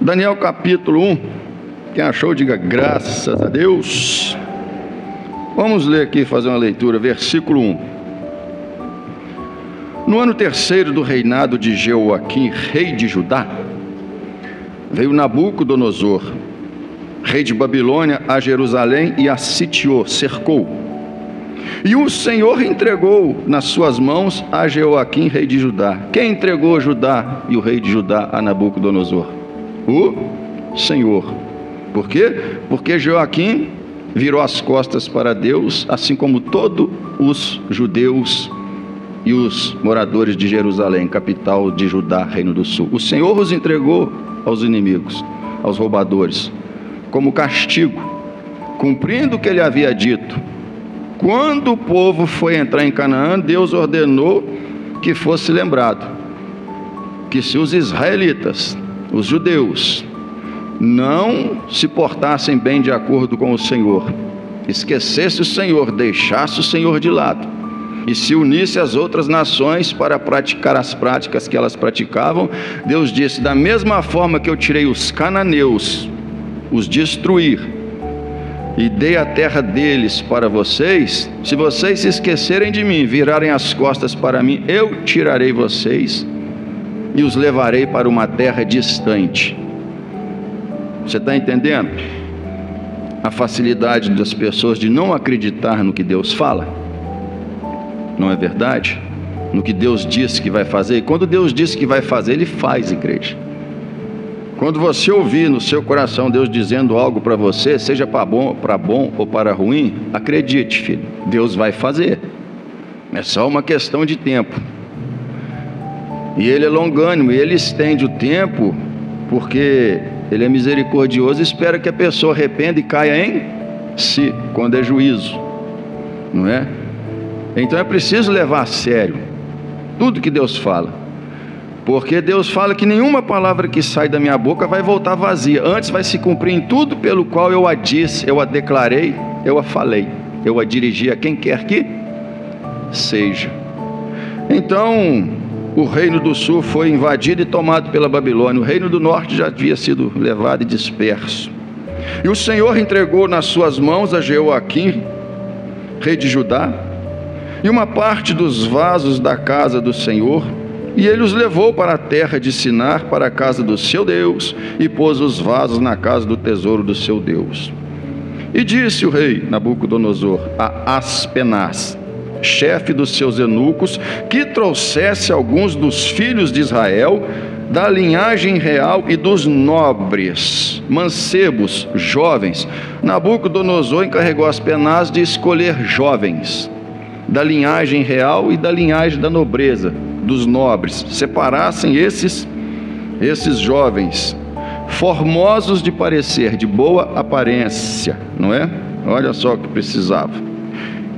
Daniel capítulo 1, quem achou diga graças a Deus. Vamos ler aqui, fazer uma leitura, versículo 1. No ano terceiro do reinado de Jeoaquim, rei de Judá, veio Nabucodonosor, rei de Babilônia, a Jerusalém e a sitiou, cercou. E o Senhor entregou nas suas mãos a Jeoaquim, rei de Judá. Quem entregou Judá e o rei de Judá a Nabucodonosor? O Senhor. Por quê? Porque Jeoaquim virou as costas para Deus, assim como todos os judeus e os moradores de Jerusalém, capital de Judá, reino do sul. O Senhor os entregou aos inimigos, aos roubadores, como castigo, cumprindo o que ele havia dito. Quando o povo foi entrar em Canaã, Deus ordenou que fosse lembrado que se os israelitas, os judeus, não se portassem bem de acordo com o Senhor, esquecesse o Senhor, deixasse o Senhor de lado e se unisse às outras nações para praticar as práticas que elas praticavam, Deus disse: da mesma forma que eu tirei os cananeus, os destruir e dei a terra deles para vocês, se vocês se esquecerem de mim, virarem as costas para mim, eu tirarei vocês e os levarei para uma terra distante. Você está entendendo? A facilidade das pessoas de não acreditar no que Deus fala. Não é verdade? No que Deus disse que vai fazer. E quando Deus disse que vai fazer, Ele faz, igreja. Quando você ouvir no seu coração Deus dizendo algo para você, seja para bom ou para ruim, acredite, filho, Deus vai fazer. É só uma questão de tempo. E Ele é longânimo, e Ele estende o tempo, porque Ele é misericordioso e espera que a pessoa arrependa e caia em si, quando é juízo, não é? Então é preciso levar a sério tudo que Deus fala. Porque Deus fala que nenhuma palavra que sai da minha boca vai voltar vazia. Antes vai se cumprir em tudo pelo qual eu a disse, eu a declarei, eu a falei, eu a dirigi a quem quer que seja. Então, o reino do sul foi invadido e tomado pela Babilônia. O reino do norte já havia sido levado e disperso. E o Senhor entregou nas suas mãos a Jeoaquim, rei de Judá, e uma parte dos vasos da casa do Senhor. E ele os levou para a terra de Sinar, para a casa do seu Deus, e pôs os vasos na casa do tesouro do seu Deus. E disse o rei Nabucodonosor a Aspenaz, chefe dos seus eunucos, que trouxesse alguns dos filhos de Israel, da linhagem real e dos nobres, mancebos, jovens. Nabucodonosor encarregou Aspenaz de escolher jovens, da linhagem real e da linhagem da nobreza, dos nobres, separassem esses jovens, formosos de parecer, de boa aparência, não é? Olha só o que precisava.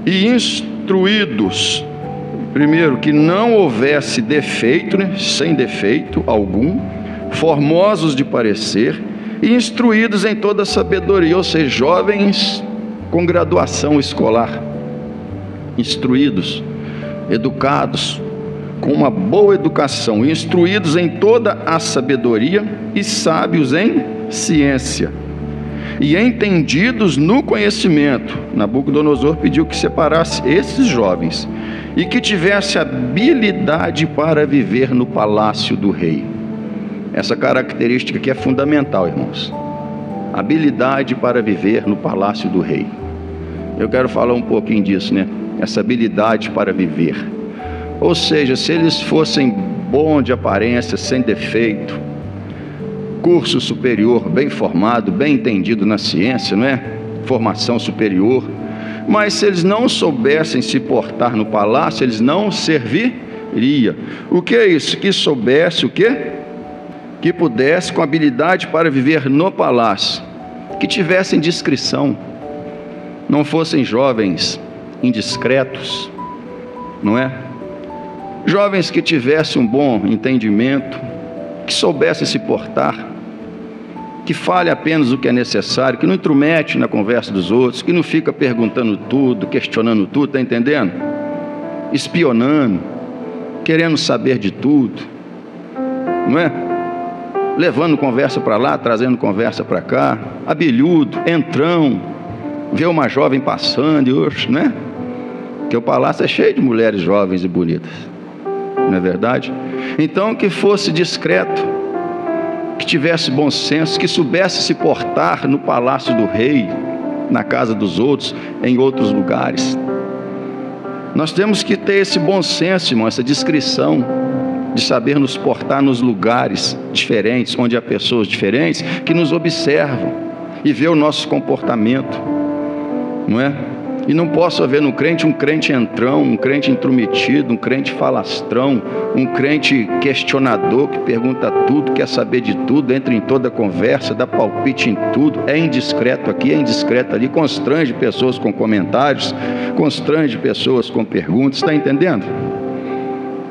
E instruídos, primeiro, que não houvesse defeito, né? Sem defeito algum, formosos de parecer, e instruídos em toda sabedoria, ou seja, jovens com graduação escolar, instruídos, educados, com uma boa educação, instruídos em toda a sabedoria e sábios em ciência, e entendidos no conhecimento. Nabucodonosor pediu que separasse esses jovens e que tivesse habilidade para viver no palácio do rei. Essa característica aqui é fundamental, irmãos. Habilidade para viver no palácio do rei. Eu quero falar um pouquinho disso, né? Essa habilidade para viver. Ou seja, se eles fossem bons de aparência, sem defeito, curso superior, bem formado, bem entendido na ciência, não é? Formação superior. Mas se eles não soubessem se portar no palácio, eles não serviriam. O que é isso? Que soubesse o quê? Que pudesse, com habilidade para viver no palácio, que tivessem discrição, não fossem jovens indiscretos, não é? Jovens que tivessem um bom entendimento, que soubessem se portar, que fale apenas o que é necessário, que não intromete na conversa dos outros, que não fica perguntando tudo, questionando tudo, está entendendo? Espionando, querendo saber de tudo, não é? levando conversa para lá, trazendo conversa para cá, abelhudo, entrão, vê uma jovem passando, e, né? Porque o palácio é cheio de mulheres jovens e bonitas, não é verdade? Então, que fosse discreto, que tivesse bom senso, que soubesse se portar no palácio do rei, na casa dos outros, em outros lugares. Nós temos que ter esse bom senso, irmão, essa discrição, de saber nos portar nos lugares diferentes, onde há pessoas diferentes, que nos observam, e vê o nosso comportamento, não é? E não posso haver no crente um crente entrão, um crente intrometido, um crente falastrão, um crente questionador, que pergunta tudo, quer saber de tudo, entra em toda conversa, dá palpite em tudo, é indiscreto aqui, é indiscreto ali, constrange pessoas com comentários, constrange pessoas com perguntas, está entendendo?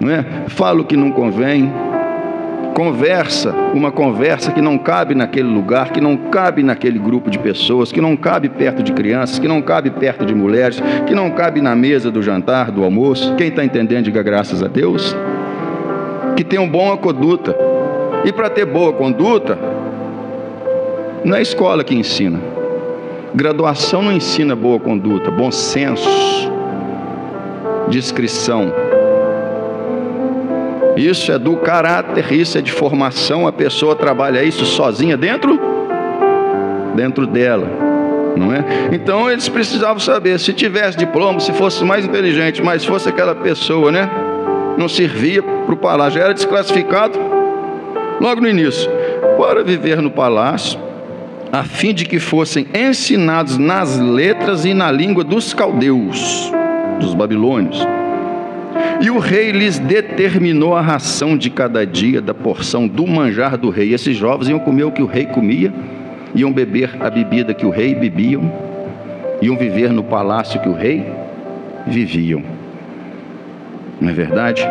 Não é? Fala o que não convém, conversa, uma conversa que não cabe naquele lugar, que não cabe naquele grupo de pessoas, que não cabe perto de crianças, que não cabe perto de mulheres, que não cabe na mesa do jantar, do almoço. Quem está entendendo, diga graças a Deus. Que tem uma boa conduta. E para ter boa conduta, não é a escola que ensina. Graduação não ensina boa conduta, bom senso, discrição. Isso é do caráter, isso é de formação. A pessoa trabalha isso sozinha dentro dela, não é? Então eles precisavam saber, se tivesse diploma, se fosse mais inteligente, mas fosse aquela pessoa, né, não servia para o palácio, já era desclassificado logo no início, para viver no palácio, a fim de que fossem ensinados nas letras e na língua dos caldeus, dos babilônios. E o rei lhes determinou a ração de cada dia, da porção do manjar do rei. Esses jovens iam comer o que o rei comia, iam beber a bebida que o rei bebiam, iam viver no palácio que o rei viviam. Não é verdade?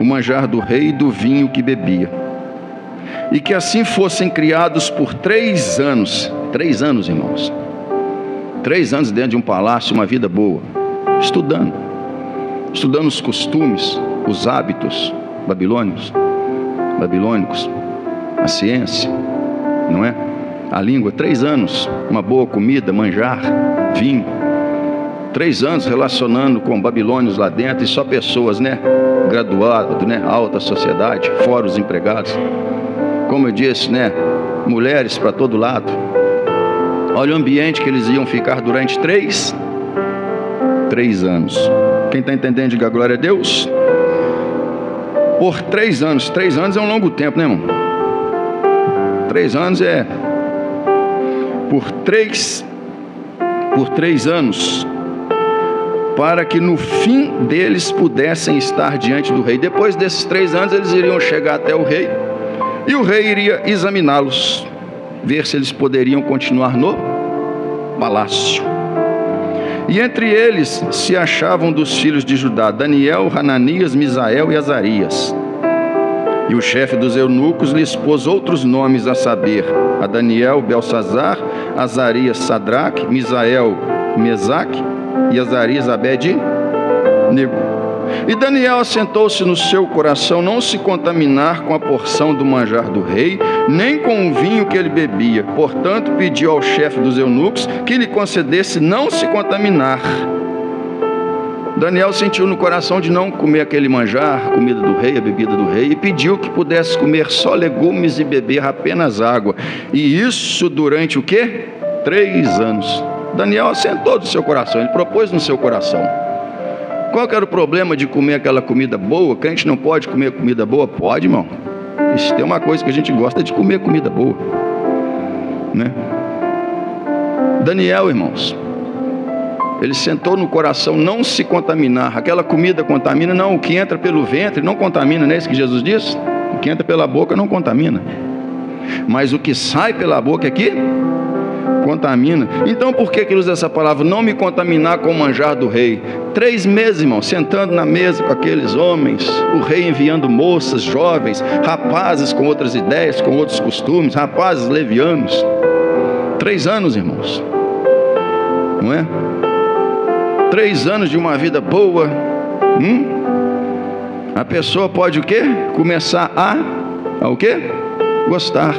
O manjar do rei e do vinho que bebia. E que assim fossem criados por 3 anos. 3 anos, irmãos. 3 anos dentro de um palácio, uma vida boa, estudando os costumes, os hábitos babilônicos, a ciência, não é? A língua. 3 anos, uma boa comida, manjar, vinho. 3 anos relacionando com babilônios lá dentro, e só pessoas, né, graduadas, né, alta sociedade, fora os empregados. Como eu disse, né, mulheres para todo lado. Olha o ambiente que eles iam ficar durante 3 anos. Quem está entendendo, diga glória a Deus. Por 3 anos. 3 anos é um longo tempo, né, irmão? 3 anos é... Por 3 anos, para que no fim deles pudessem estar diante do rei. Depois desses 3 anos, eles iriam chegar até o rei, e o rei iria examiná-los, ver se eles poderiam continuar no palácio. E entre eles se achavam dos filhos de Judá Daniel, Hananias, Misael e Azarias. E o chefe dos eunucos lhes pôs outros nomes, a saber, a Daniel, Belsazar, Azarias, Sadraque, Misael, Mesaque e Azarias, Abed-nego. E Daniel assentou-se no seu coração não se contaminar com a porção do manjar do rei, nem com o vinho que ele bebia. Portanto, pediu ao chefe dos eunucos que lhe concedesse não se contaminar. Daniel sentiu no coração de não comer aquele manjar, a comida do rei, a bebida do rei, e pediu que pudesse comer só legumes e beber apenas água. E isso durante o quê? 3 anos. Daniel assentou do seu coração, ele propôs no seu coração. Qual que era o problema de comer aquela comida boa? Crente não pode comer comida boa? Pode, irmão. Isso tem uma coisa que a gente gosta de comer comida boa, né? Daniel, irmãos, ele sentou no coração não se contaminar. Aquela comida contamina? Não, o que entra pelo ventre não contamina, não é isso que Jesus disse? O que entra pela boca não contamina, mas o que sai pela boca aqui contamina. Então por que ele usa essa palavra? Não me contaminar com o manjar do rei. 3 meses, irmão, sentando na mesa com aqueles homens, o rei enviando moças, jovens, rapazes com outras ideias, com outros costumes, rapazes levianos. 3 anos, irmãos, não é? 3 anos de uma vida boa. A pessoa pode o quê? Começar a a o quê? Gostar.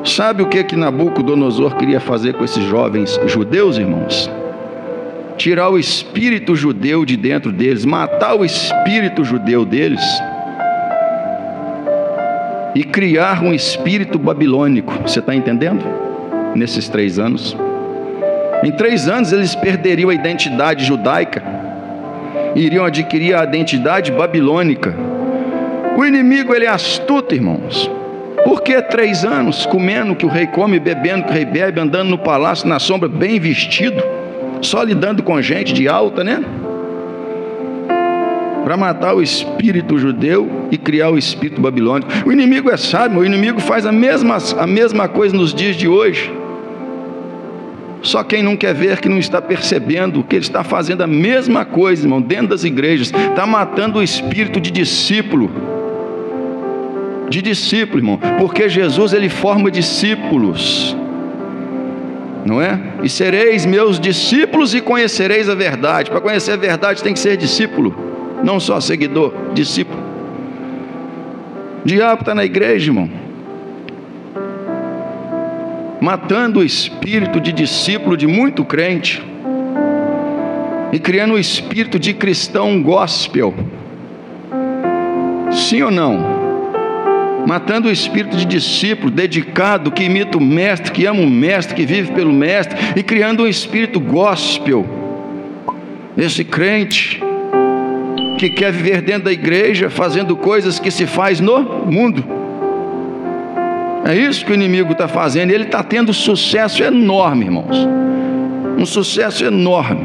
Sabe o que Nabucodonosor queria fazer com esses jovens judeus, irmãos? Tirar o espírito judeu de dentro deles, matar o espírito judeu deles e criar um espírito babilônico. Você está entendendo? Nesses 3 anos. Em 3 anos eles perderiam a identidade judaica e iriam adquirir a identidade babilônica. O inimigo, ele é astuto, irmãos. Por que 3 anos comendo o que o rei come, bebendo o que o rei bebe, andando no palácio na sombra, bem vestido, só lidando com gente de alta, né? Para matar o espírito judeu e criar o espírito babilônico. O inimigo é sábio, o inimigo faz a mesma coisa nos dias de hoje. Só quem não quer ver, que não está percebendo que ele está fazendo a mesma coisa, irmão, dentro das igrejas. Está matando o espírito de discípulo. De discípulo, irmão. Porque Jesus, ele forma discípulos. Não é? E sereis meus discípulos e conhecereis a verdade. Para conhecer a verdade tem que ser discípulo. Não só seguidor, discípulo. O diabo está na igreja, irmão, matando o espírito de discípulo de muito crente e criando o espírito de cristão gospel. Sim ou não? Matando o espírito de discípulo dedicado, que imita o mestre, que ama o mestre, que vive pelo mestre, e criando um espírito gospel. Esse crente que quer viver dentro da igreja, fazendo coisas que se faz no mundo. É isso que o inimigo está fazendo. Ele está tendo sucesso enorme, irmãos. Um sucesso enorme.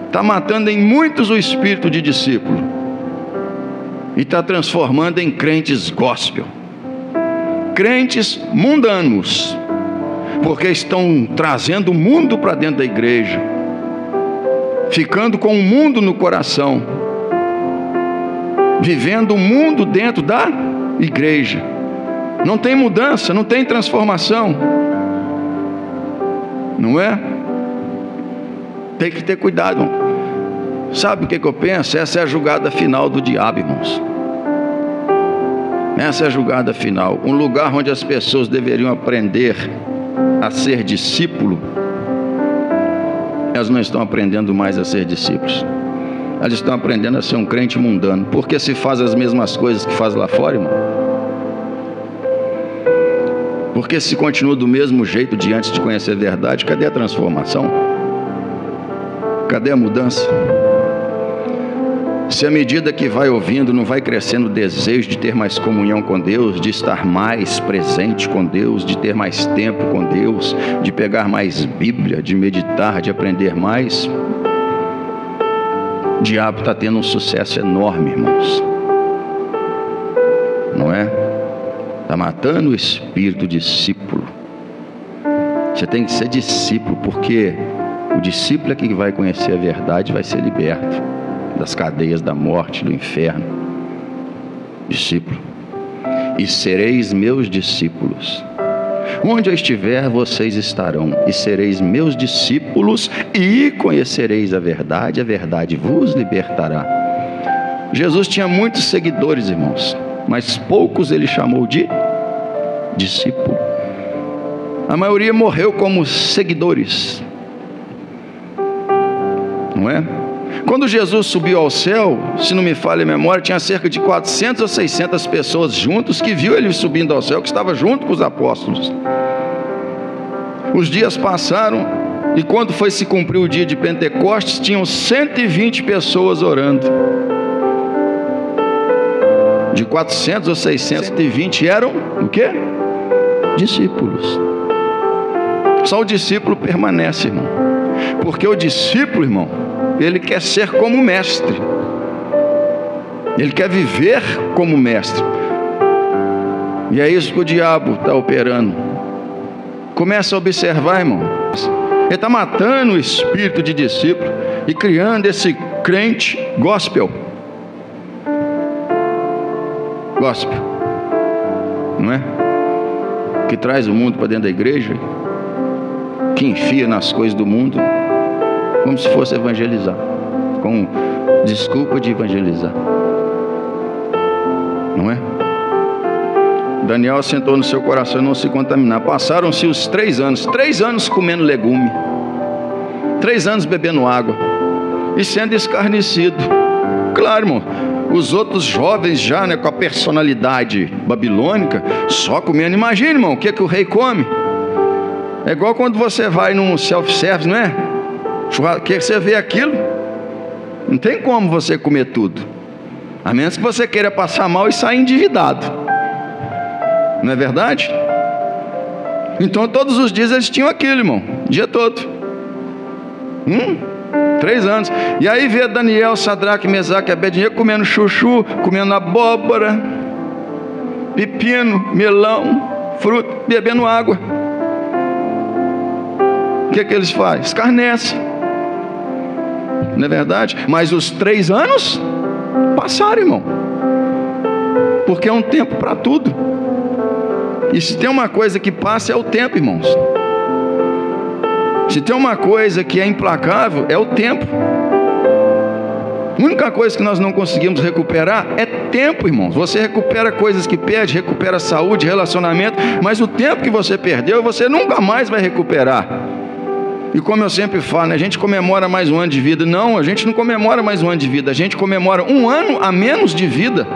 Está matando em muitos o espírito de discípulo. E está transformando em crentes gospel. Crentes mundanos. Porque estão trazendo o mundo para dentro da igreja. Ficando com o mundo no coração. Vivendo o mundo dentro da igreja. Não tem mudança, não tem transformação. Não é? Tem que ter cuidado, irmão. Sabe o que eu penso? Essa é a julgada final do diabo, irmãos. Essa é a julgada final. Um lugar onde as pessoas deveriam aprender a ser discípulo, elas não estão aprendendo mais a ser discípulos. Elas estão aprendendo a ser um crente mundano. Porque se faz as mesmas coisas que faz lá fora, irmão. Porque se continua do mesmo jeito de antes de conhecer a verdade, cadê a transformação? Cadê a mudança? Se à medida que vai ouvindo, não vai crescendo o desejo de ter mais comunhão com Deus, de estar mais presente com Deus, de ter mais tempo com Deus, de pegar mais Bíblia, de meditar, de aprender mais, o diabo está tendo um sucesso enorme, irmãos. Não é? Está matando o espírito discípulo. Você tem que ser discípulo, porque o discípulo é que vai conhecer a verdade e vai ser liberto das cadeias da morte, do inferno. Discípulo. E sereis meus discípulos. Onde eu estiver, vocês estarão. E sereis meus discípulos e conhecereis a verdade vos libertará. Jesus tinha muitos seguidores, irmãos, mas poucos ele chamou de discípulo. A maioria morreu como seguidores. Não é? Quando Jesus subiu ao céu, se não me falha a memória, tinha cerca de 400 ou 600 pessoas juntos que viu ele subindo ao céu, que estava junto com os apóstolos. Os dias passaram e quando foi se cumprir o dia de Pentecostes, tinham 120 pessoas orando. De 400 ou 620 eram o quê? Discípulos. Só o discípulo permanece, irmão. Porque o discípulo, irmão, ele quer ser como mestre. Ele quer viver como mestre. E é isso que o diabo está operando. Começa a observar, irmão. Ele está matando o espírito de discípulo e criando esse crente gospel. Gospel. Não é? Que traz o mundo para dentro da igreja. Que enfia nas coisas do mundo. Como se fosse evangelizar. Com desculpa de evangelizar. Não é? Daniel assentou no seu coração não se contaminar. Passaram-se os 3 anos comendo legume, 3 anos bebendo água e sendo escarnecido. Claro, irmão, os outros jovens já, né, com a personalidade babilônica, só comendo. Imagina, irmão, o que o rei come. É igual quando você vai num self-service, não é? Que você vê aquilo, não tem como você comer tudo, a menos que você queira passar mal e sair endividado, não é verdade? Então todos os dias eles tinham aquilo, irmão, o dia todo. 3 anos. E aí vê Daniel, Sadraque, Mesaque e Abednego comendo chuchu, comendo abóbora, pepino, melão, fruta, bebendo água. O que eles fazem? Escarnecem, não é verdade? Mas os 3 anos passaram, irmão, porque é um tempo para tudo. E se tem uma coisa que passa, é o tempo, irmãos. Se tem uma coisa que é implacável, é o tempo. A única coisa que nós não conseguimos recuperar é tempo, irmãos. Você recupera coisas que perde, recupera saúde, relacionamento, mas o tempo que você perdeu, você nunca mais vai recuperar. E como eu sempre falo, né, a gente comemora mais um ano de vida. Não, a gente não comemora mais um ano de vida, a gente comemora 1 ano a menos de vida.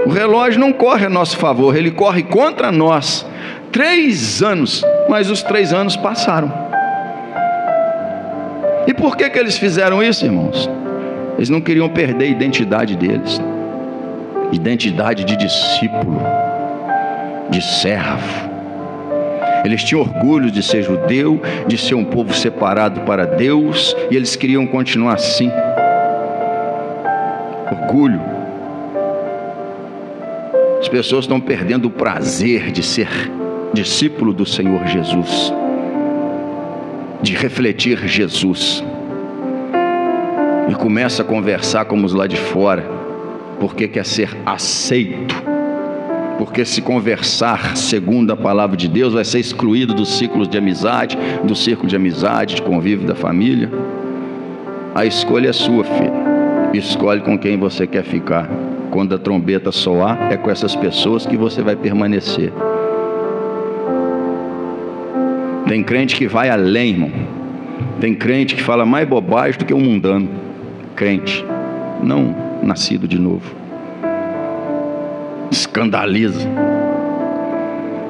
O relógio não corre a nosso favor, ele corre contra nós. 3 anos, mas os 3 anos passaram. E por que eles fizeram isso, irmãos? Eles não queriam perder a identidade deles, identidade de discípulo, de servo. Eles tinham orgulho de ser judeu, de ser um povo separado para Deus, e eles queriam continuar assim. Orgulho. As pessoas estão perdendo o prazer de ser discípulo do Senhor Jesus, de refletir Jesus, e começa a conversar como os lá de fora, porque quer ser aceito, porque se conversar segundo a palavra de Deus, vai ser excluído dos ciclos de amizade, do círculo de amizade, de convívio da família. A escolha é sua, filho. Escolhe com quem você quer ficar. Quando a trombeta soar, é com essas pessoas que você vai permanecer. Tem crente que vai além, irmão. Tem crente que fala mais bobagem do que um mundano. Crente, não nascido de novo. Escandaliza.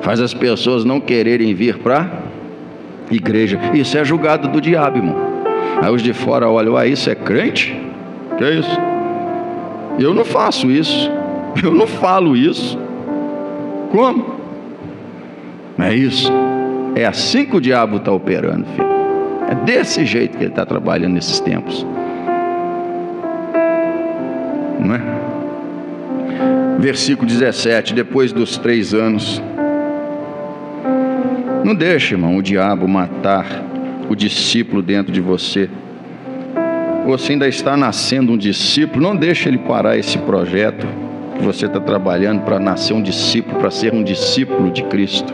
Faz as pessoas não quererem vir para a igreja. Isso é julgado do diabo, irmão. Aí os de fora olham, isso é crente? Que é isso? Eu não faço isso. Eu não falo isso. Como? É isso. É assim que o diabo está operando, filho. É desse jeito que ele está trabalhando nesses tempos. Não é? Versículo 17. Depois dos 3 anos. Não deixe, irmão, o diabo matar o discípulo dentro de você. Você ainda está nascendo um discípulo. Não deixe ele parar esse projeto que você está trabalhando para nascer um discípulo, para ser um discípulo de Cristo.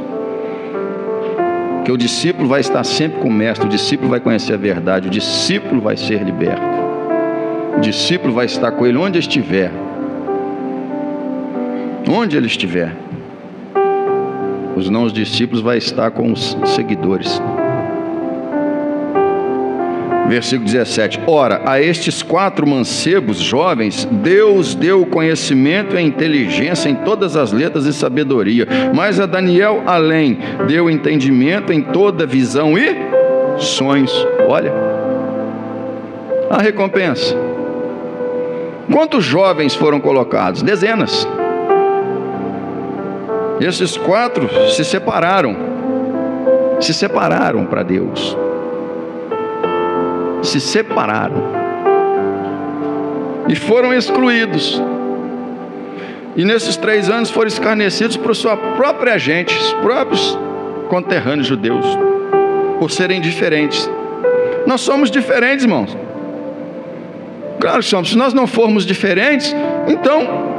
Porque o discípulo vai estar sempre com o mestre, o discípulo vai conhecer a verdade, o discípulo vai ser liberto, o discípulo vai estar com ele onde estiver. Onde ele estiver. Os não discípulos vai estar com os seguidores. Versículo 17. Ora, a estes 4 mancebos jovens, Deus deu conhecimento e inteligência em todas as letras e sabedoria. Mas a Daniel, além, deu entendimento em toda visão e sonhos. Olha, a recompensa. Quantos jovens foram colocados? Dezenas. Esses 4 se separaram para Deus. Se separaram e foram excluídos, e nesses 3 anos foram escarnecidos por sua própria gente, os próprios conterrâneos judeus, por serem diferentes. Nós somos diferentes, irmãos. Claro que somos. Se nós não formos diferentes, então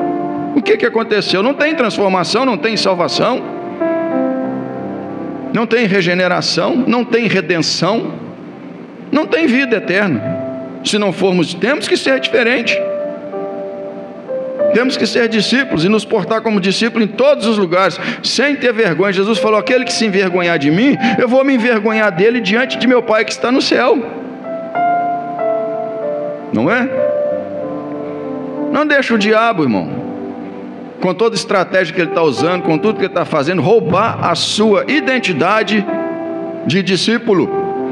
o que aconteceu? Não tem transformação, não tem salvação, não tem regeneração, não tem redenção, não tem vida eterna. Se não formos, temos que ser diferente. Temos que ser discípulos e nos portar como discípulos em todos os lugares, sem ter vergonha. Jesus falou: aquele que se envergonhar de mim, eu vou me envergonhar dele diante de meu Pai que está no céu. Não é? Não deixa o diabo, irmão, com toda a estratégia que ele está usando, com tudo que ele está fazendo, roubar a sua identidade de discípulo.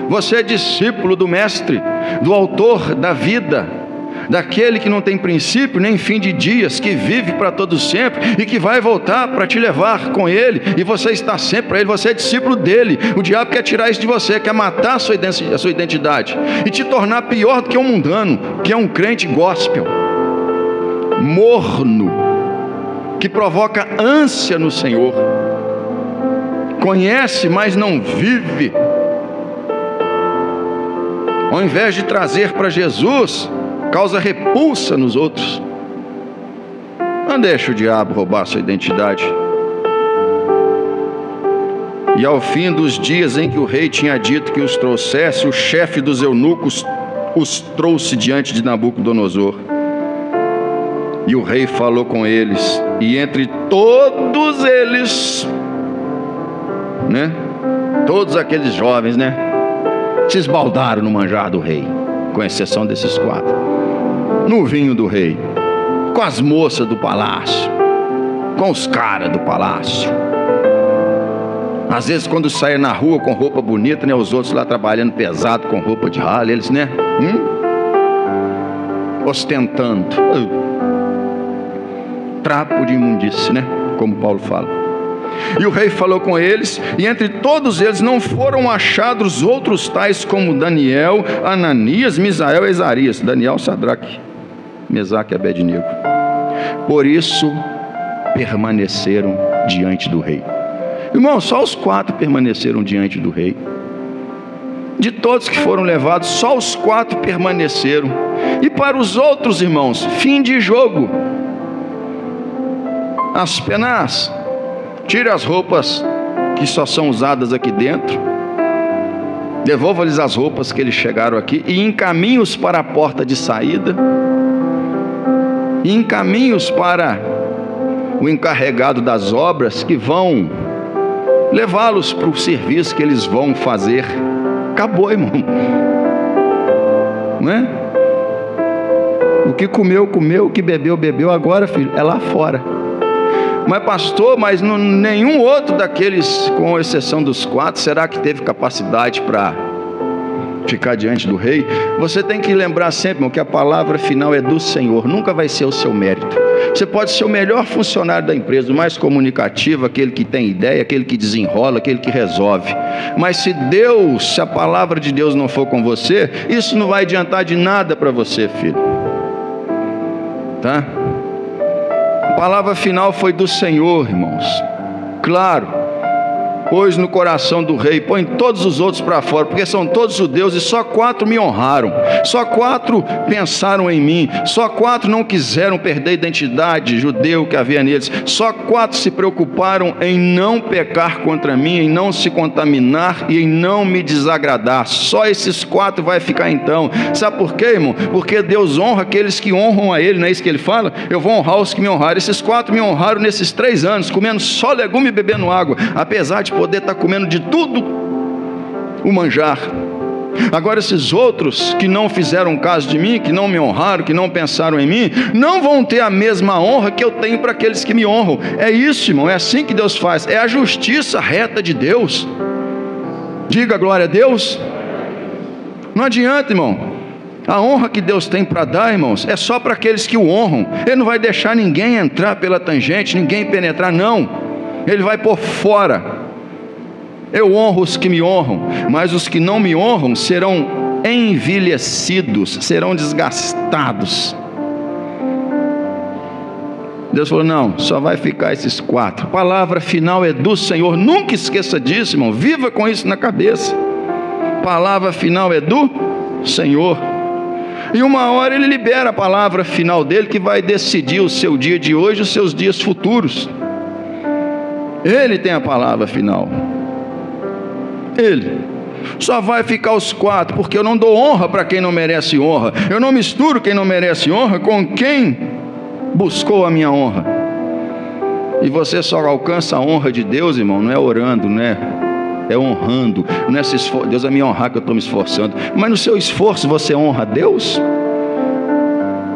Você é discípulo do Mestre, do Autor da vida, daquele que não tem princípio nem fim de dias, que vive para todo sempre e que vai voltar para te levar com Ele, e você está sempre para Ele. Você é discípulo dele. O diabo quer tirar isso de você, quer matar a sua identidade e te tornar pior do que um mundano, que é um crente gospel, morno, que provoca ânsia no Senhor, conhece, mas não vive. Ao invés de trazer para Jesus, causa repulsa nos outros. Não deixe o diabo roubar a sua identidade. E ao fim dos dias em que o rei tinha dito que os trouxesse, o chefe dos eunucos os trouxe diante de Nabucodonosor. E o rei falou com eles, e entre todos eles, todos aqueles jovens, se esbaldaram no manjar do rei, com exceção desses 4, no vinho do rei, com as moças do palácio, com os caras do palácio. Às vezes quando saia na rua com roupa bonita, os outros lá trabalhando pesado com roupa de ralo, eles, ostentando, trapo de imundície, como Paulo fala. E o rei falou com eles, e entre todos eles não foram achados outros tais como Daniel, Ananias, Misael e Azarias. Daniel, Sadraque, Mesaque e Abednego. Por isso permaneceram diante do rei. Irmão, só os 4 permaneceram diante do rei. De todos que foram levados, só os 4 permaneceram. E para os outros, irmãos, fim de jogo. As penas, tire as roupas que só são usadas aqui dentro, devolva-lhes as roupas que eles chegaram aqui, e encaminhe-os para a porta de saída, e encaminhe-os para o encarregado das obras, que vão levá-los para o serviço que eles vão fazer. Acabou, irmão. Não é? O que comeu, comeu, o que bebeu, bebeu. Agora, filho, é lá fora. Mas pastor, mas nenhum outro daqueles, com exceção dos 4, será que teve capacidade para ficar diante do rei? Você tem que lembrar sempre, irmão, que a palavra final é do Senhor, nunca vai ser o seu mérito. Você pode ser o melhor funcionário da empresa, o mais comunicativo, aquele que tem ideia, aquele que desenrola, aquele que resolve. Mas se a palavra de Deus não for com você, isso não vai adiantar de nada para você, filho. Tá? A palavra final foi do Senhor, irmãos. Claro, pôs no coração do rei, põe todos os outros para fora, porque são todos judeus, e só 4 me honraram, só 4 pensaram em mim, só 4 não quiseram perder a identidade judeu que havia neles, só 4 se preocuparam em não pecar contra mim, em não se contaminar e em não me desagradar. Só esses 4 vai ficar então. Sabe por quê, irmão? Porque Deus honra aqueles que honram a Ele, não é isso que Ele fala? Eu vou honrar os que me honraram. Esses 4 me honraram nesses 3 anos, comendo só legume e bebendo água, apesar de poder estar comendo de tudo o manjar. Agora esses outros que não fizeram caso de mim, que não me honraram, que não pensaram em mim, não vão ter a mesma honra que eu tenho para aqueles que me honram. É isso, irmão, é assim que Deus faz, é a justiça reta de Deus. Diga glória a Deus. Não adianta, irmão, a honra que Deus tem para dar, irmãos, é só para aqueles que o honram. Ele não vai deixar ninguém entrar pela tangente, ninguém penetrar, não. Ele vai por fora. Eu honro os que me honram, mas os que não me honram serão envelhecidos, serão desgastados. Deus falou, não, só vai ficar esses 4. A palavra final é do Senhor. Nunca esqueça disso, irmão. Viva com isso na cabeça. A palavra final é do Senhor. E uma hora Ele libera a palavra final dele, que vai decidir o seu dia de hoje, os seus dias futuros. Ele tem a palavra final. Ele. Só vai ficar os 4, porque eu não dou honra para quem não merece honra. Eu não misturo quem não merece honra com quem buscou a minha honra. E você só alcança a honra de Deus, irmão, não é orando, não é? É honrando. Não é se esfor... Deus vai me honrar que eu estou me esforçando. Mas no seu esforço você honra a Deus?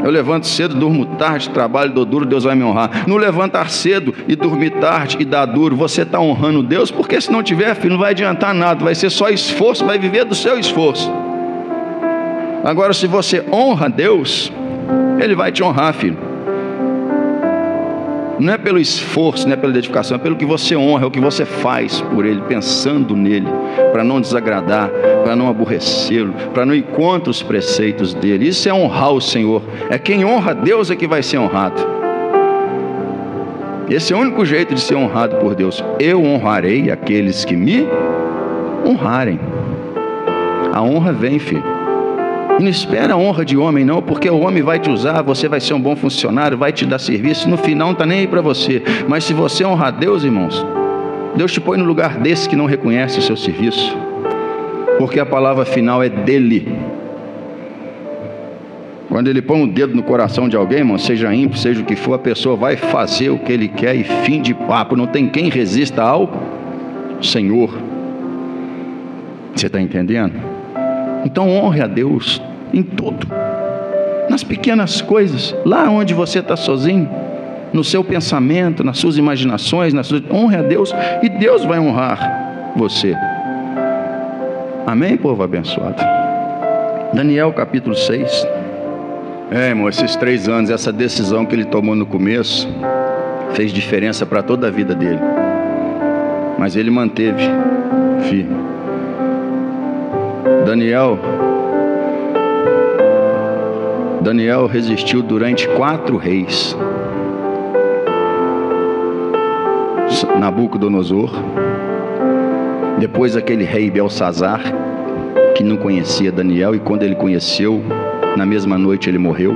Eu levanto cedo, durmo tarde, trabalho, dou duro, Deus vai me honrar. No levantar cedo e dormir tarde e dar duro, você está honrando Deus? Porque se não tiver, filho, não vai adiantar nada. Vai ser só esforço, vai viver do seu esforço. Agora, se você honra Deus, Ele vai te honrar, filho. Não é pelo esforço, não é pela dedicação, é pelo que você honra, é o que você faz por Ele, pensando nele, para não desagradar, para não aborrecê-lo, para não ir contra os preceitos dele. Isso é honrar o Senhor. É quem honra Deus é que vai ser honrado. Esse é o único jeito de ser honrado por Deus. Eu honrarei aqueles que me honrarem. A honra vem, filho. E não espera a honra de homem não, porque o homem vai te usar, você vai ser um bom funcionário, vai te dar serviço, no final não está nem aí para você. Mas se você honrar Deus, irmãos, Deus te põe no lugar desse que não reconhece o seu serviço, porque a palavra final é dele. Quando Ele põe o dedo no coração de alguém, irmão, seja ímpio, seja o que for, a pessoa vai fazer o que Ele quer e fim de papo. Não tem quem resista ao Senhor. Você está entendendo? Então honre a Deus em tudo, nas pequenas coisas, lá onde você está sozinho, no seu pensamento, nas suas imaginações, honre a Deus e Deus vai honrar você. Amém, povo abençoado? Daniel capítulo 6. Irmão, esses 3 anos, essa decisão que ele tomou no começo fez diferença para toda a vida dele, mas ele manteve firme. Daniel resistiu durante 4 reis. Nabucodonosor, depois aquele rei Belsazar, que não conhecia Daniel, e quando ele conheceu, na mesma noite ele morreu,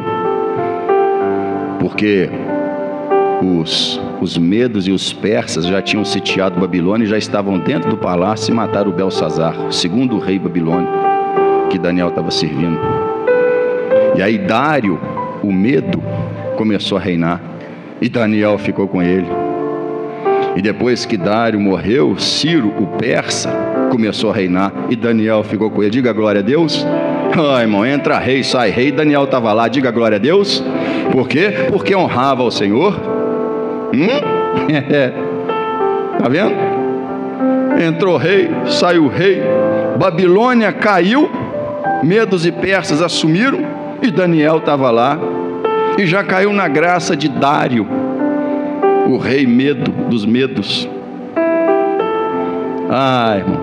porque os medos e os persas já tinham sitiado Babilônia e já estavam dentro do palácio e mataram o Belsazar, o segundo rei babilônico que Daniel estava servindo. E aí Dário, o medo, começou a reinar e Daniel ficou com ele. E depois que Dário morreu, Ciro, o persa, começou a reinar e Daniel ficou com ele. Diga glória a Deus. Irmão, entra rei, sai rei. Daniel estava lá, diga glória a Deus. Por quê? Porque honrava o Senhor. Tá vendo? Entrou rei, saiu rei, Babilônia caiu, medos e persas assumiram e Daniel estava lá e já caiu na graça de Dário, o rei medo dos medos. Irmão,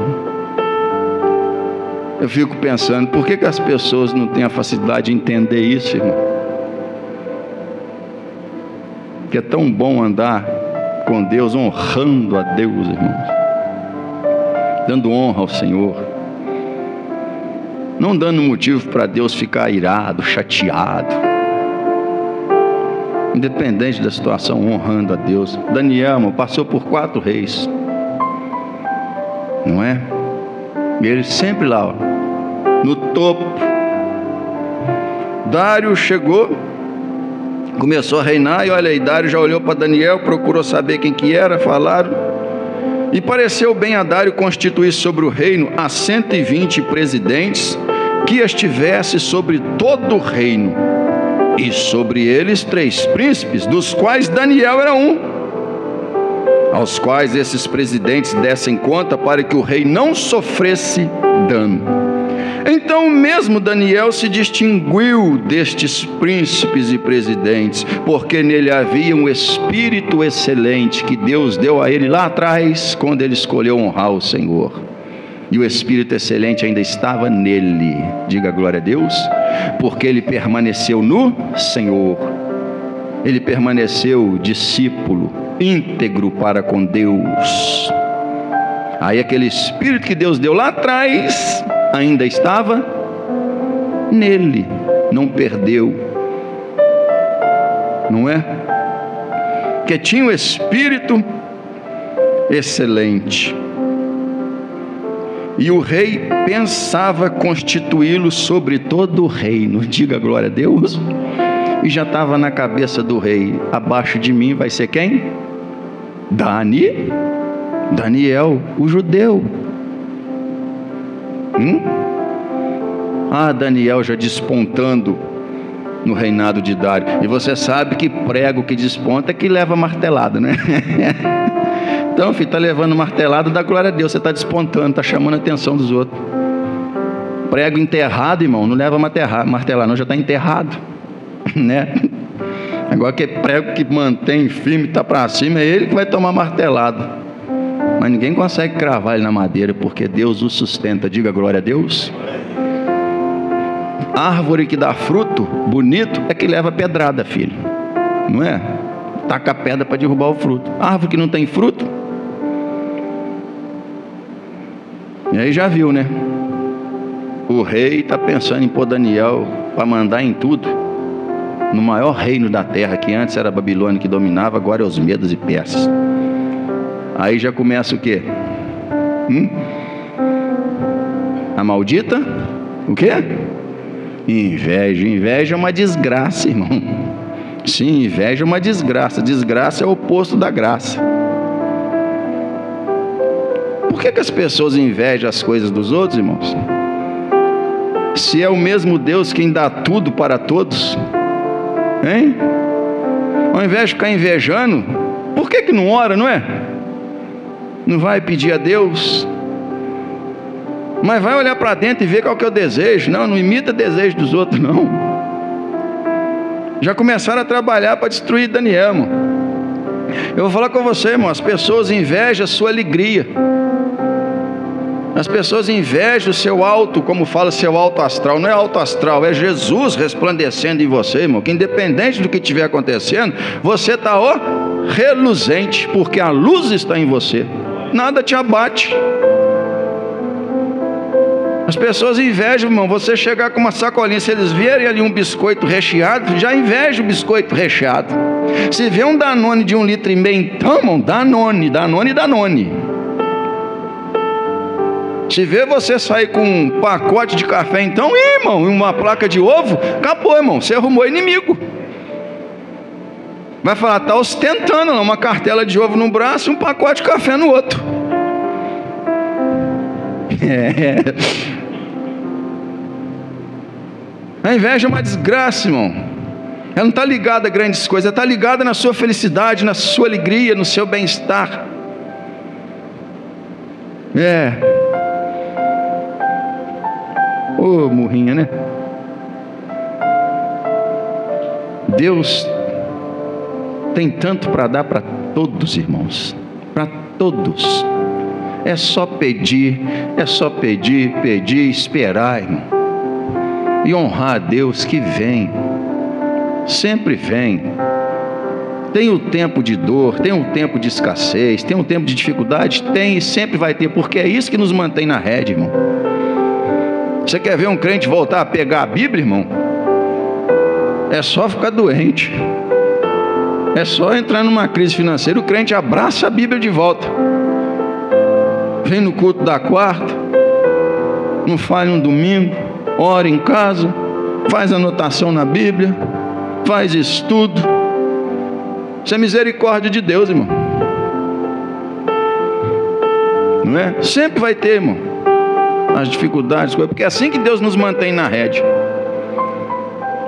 eu fico pensando, por que as pessoas não têm a facilidade de entender isso, irmão? Que é tão bom andar com Deus, honrando a Deus, irmãos, dando honra ao Senhor, não dando motivo para Deus ficar irado, chateado, independente da situação, honrando a Deus. Daniel, irmão, passou por 4 reis, não é? E ele sempre lá, no topo. Dário chegou, começou a reinar, e olha aí, Dário já olhou para Daniel, procurou saber quem que era, falaram, e pareceu bem a Dário constituir sobre o reino a 120 presidentes, que estivesse sobre todo o reino, e sobre eles 3 príncipes, dos quais Daniel era um, aos quais esses presidentes dessem conta para que o rei não sofresse dano. Então mesmo Daniel se distinguiu destes príncipes e presidentes, porque nele havia um espírito excelente que Deus deu a ele lá atrás, quando ele escolheu honrar o Senhor. E o espírito excelente ainda estava nele. Diga glória a Deus. Porque ele permaneceu no Senhor. Ele permaneceu discípulo, íntegro para com Deus. Aí aquele espírito que Deus deu lá atrás ainda estava nele, não perdeu, não é? Que tinha um espírito excelente. E o rei pensava constituí-lo sobre todo o reino. Diga glória a Deus. E já estava na cabeça do rei: abaixo de mim vai ser quem? Daniel, o judeu. Daniel já despontando no reinado de Dário. E você sabe que prego que desponta é que leva martelada, né? Então, filho, está levando martelada, dá glória a Deus. Você está despontando, está chamando a atenção dos outros. Prego enterrado, irmão, não leva martelada, não, já está enterrado, né? Agora que prego que mantém firme, está para cima, é ele que vai tomar martelada. Mas ninguém consegue cravar ele na madeira, porque Deus o sustenta. Diga glória a Deus. Árvore que dá fruto bonito é que leva pedrada, filho, não é? Taca a pedra para derrubar o fruto. Árvore que não tem fruto, e aí já viu, né? O rei está pensando em pôr Daniel para mandar em tudo, no maior reino da terra, que antes era a Babilônia que dominava, agora é os medos e persas. Aí já começa o quê? A maldita? O quê? Inveja. Inveja é uma desgraça, irmão. Sim, inveja é uma desgraça. Desgraça é o oposto da graça. Por que as pessoas invejam as coisas dos outros, irmãos? Se é o mesmo Deus quem dá tudo para todos, hein? Ao invés de ficar invejando, por que não ora, não é? Não vai pedir a Deus, mas vai olhar para dentro e ver qual que é o desejo. Não imita o desejo dos outros, não. Já começaram a trabalhar para destruir Daniel, irmão. Eu vou falar com você, irmão. As pessoas invejam a sua alegria. As pessoas invejam o seu alto, como fala, seu alto astral. Não é alto astral, é Jesus resplandecendo em você, irmão. Que independente do que estiver acontecendo, você está, reluzente, porque a luz está em você. Nada te abate. As pessoas invejam, irmão, você chegar com uma sacolinha. Se eles verem ali um biscoito recheado, já invejam o biscoito recheado. Se vê um Danone de 1,5 litro, então, irmão, Danone. Se vê você sair com um pacote de café, então, irmão, e uma placa de ovo, acabou, irmão, você arrumou inimigo. Vai falar, está ostentando uma cartela de ovo no braço e um pacote de café no outro. A inveja é uma desgraça, irmão. Ela não está ligada a grandes coisas, ela está ligada na sua felicidade, na sua alegria, no seu bem-estar. Murrinha, né? Deus tem tanto para dar para todos, irmãos, para todos. É só pedir, esperar, irmão, e honrar a Deus que vem, sempre vem. Tem o tempo de dor, tem o tempo de escassez, tem o tempo de dificuldade, tem e sempre vai ter, porque é isso que nos mantém na rede, irmão. Você quer ver um crente voltar a pegar a Bíblia, irmão? É só ficar doente. É só entrar numa crise financeira, o crente abraça a Bíblia de volta. Vem no culto da quarta, não falha um domingo, ora em casa, faz anotação na Bíblia, faz estudo. Isso é misericórdia de Deus, irmão. Não é? Sempre vai ter, irmão, as dificuldades, porque é assim que Deus nos mantém na rede.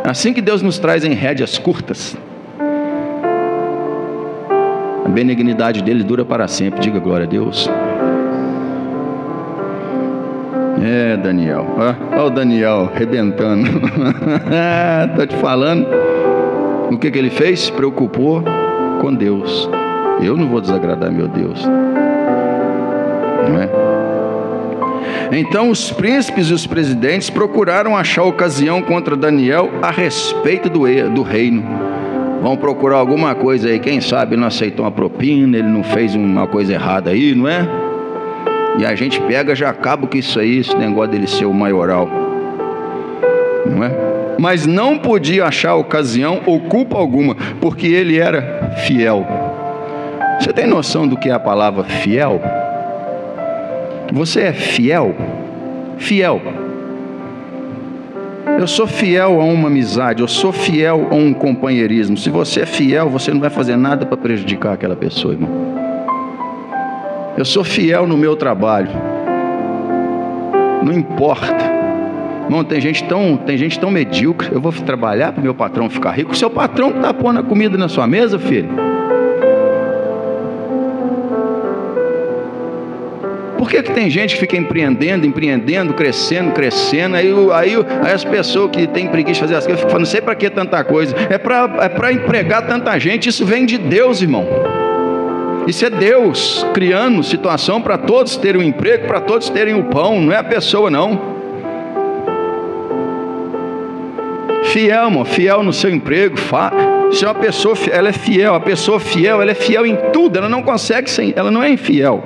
É assim que Deus nos traz em rédeas curtas. A benignidade dele dura para sempre. Diga glória a Deus. Daniel, olha o Daniel arrebentando. Estou te falando. O que ele fez? Se preocupou com Deus. Eu não vou desagradar meu Deus, não é? Então os príncipes e os presidentes procuraram achar ocasião contra Daniel a respeito do reino. Vão procurar alguma coisa aí, quem sabe ele não aceitou uma propina, ele não fez uma coisa errada aí, não é? E a gente pega, já acaba com isso aí, esse negócio dele ser o maioral, não é? Mas não podia achar ocasião ou culpa alguma, porque ele era fiel. Você tem noção do que é a palavra fiel? Você é fiel? Fiel. Eu sou fiel a uma amizade, eu sou fiel a um companheirismo. Se você é fiel, você não vai fazer nada para prejudicar aquela pessoa, irmão. Eu sou fiel no meu trabalho. Não importa. Irmão, tem gente tão medíocre. Eu vou trabalhar para o meu patrão ficar rico. O seu patrão que está pondo a comida na sua mesa, filho. Por que tem gente que fica empreendendo, crescendo? Aí as pessoas que têm preguiça de fazer as coisas ficam falando, não sei para que tanta coisa. É para empregar tanta gente. Isso vem de Deus, irmão. Isso é Deus criando situação para todos terem um emprego, para todos terem o pão. Não é a pessoa, não. Fiel, irmão, fiel no seu emprego. Se é uma pessoa, ela é fiel. A pessoa fiel, ela é fiel em tudo. Ela não consegue ser, ela não é infiel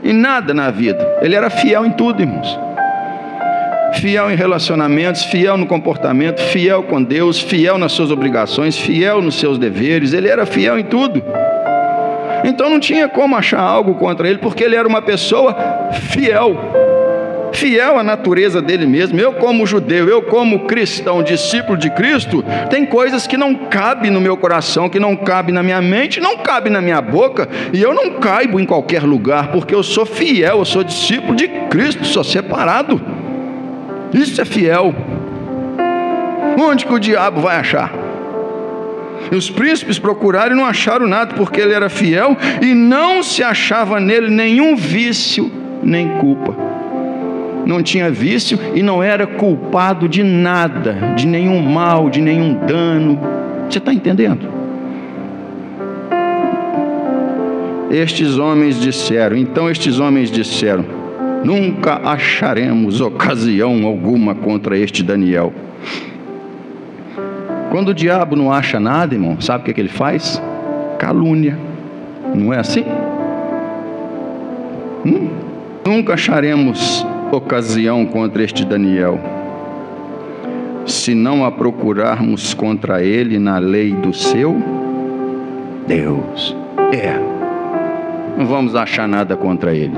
em nada na vida. Ele era fiel em tudo, irmãos. Fiel em relacionamentos, fiel no comportamento, fiel com Deus, fiel nas suas obrigações, fiel nos seus deveres. Ele era fiel em tudo. Então não tinha como achar algo contra ele, porque ele era uma pessoa fiel. Fiel à natureza dele mesmo. Eu como judeu, eu como cristão, discípulo de Cristo, tem coisas que não cabem no meu coração, que não cabem na minha mente, não cabem na minha boca, e eu não caibo em qualquer lugar, porque eu sou fiel, eu sou discípulo de Cristo, sou separado. Isso é fiel. Onde que o diabo vai achar? E os príncipes procuraram e não acharam nada, porque ele era fiel e não se achava nele nenhum vício nem culpa. Não tinha vício e não era culpado de nada, de nenhum mal, de nenhum dano. Você está entendendo? Estes homens disseram, nunca acharemos ocasião alguma contra este Daniel. Quando o diabo não acha nada, irmão, sabe o que ele faz? Calúnia. Não é assim? Nunca acharemos ocasião contra este Daniel, se não a procurarmos contra ele na lei do seu Deus. Não vamos achar nada contra ele.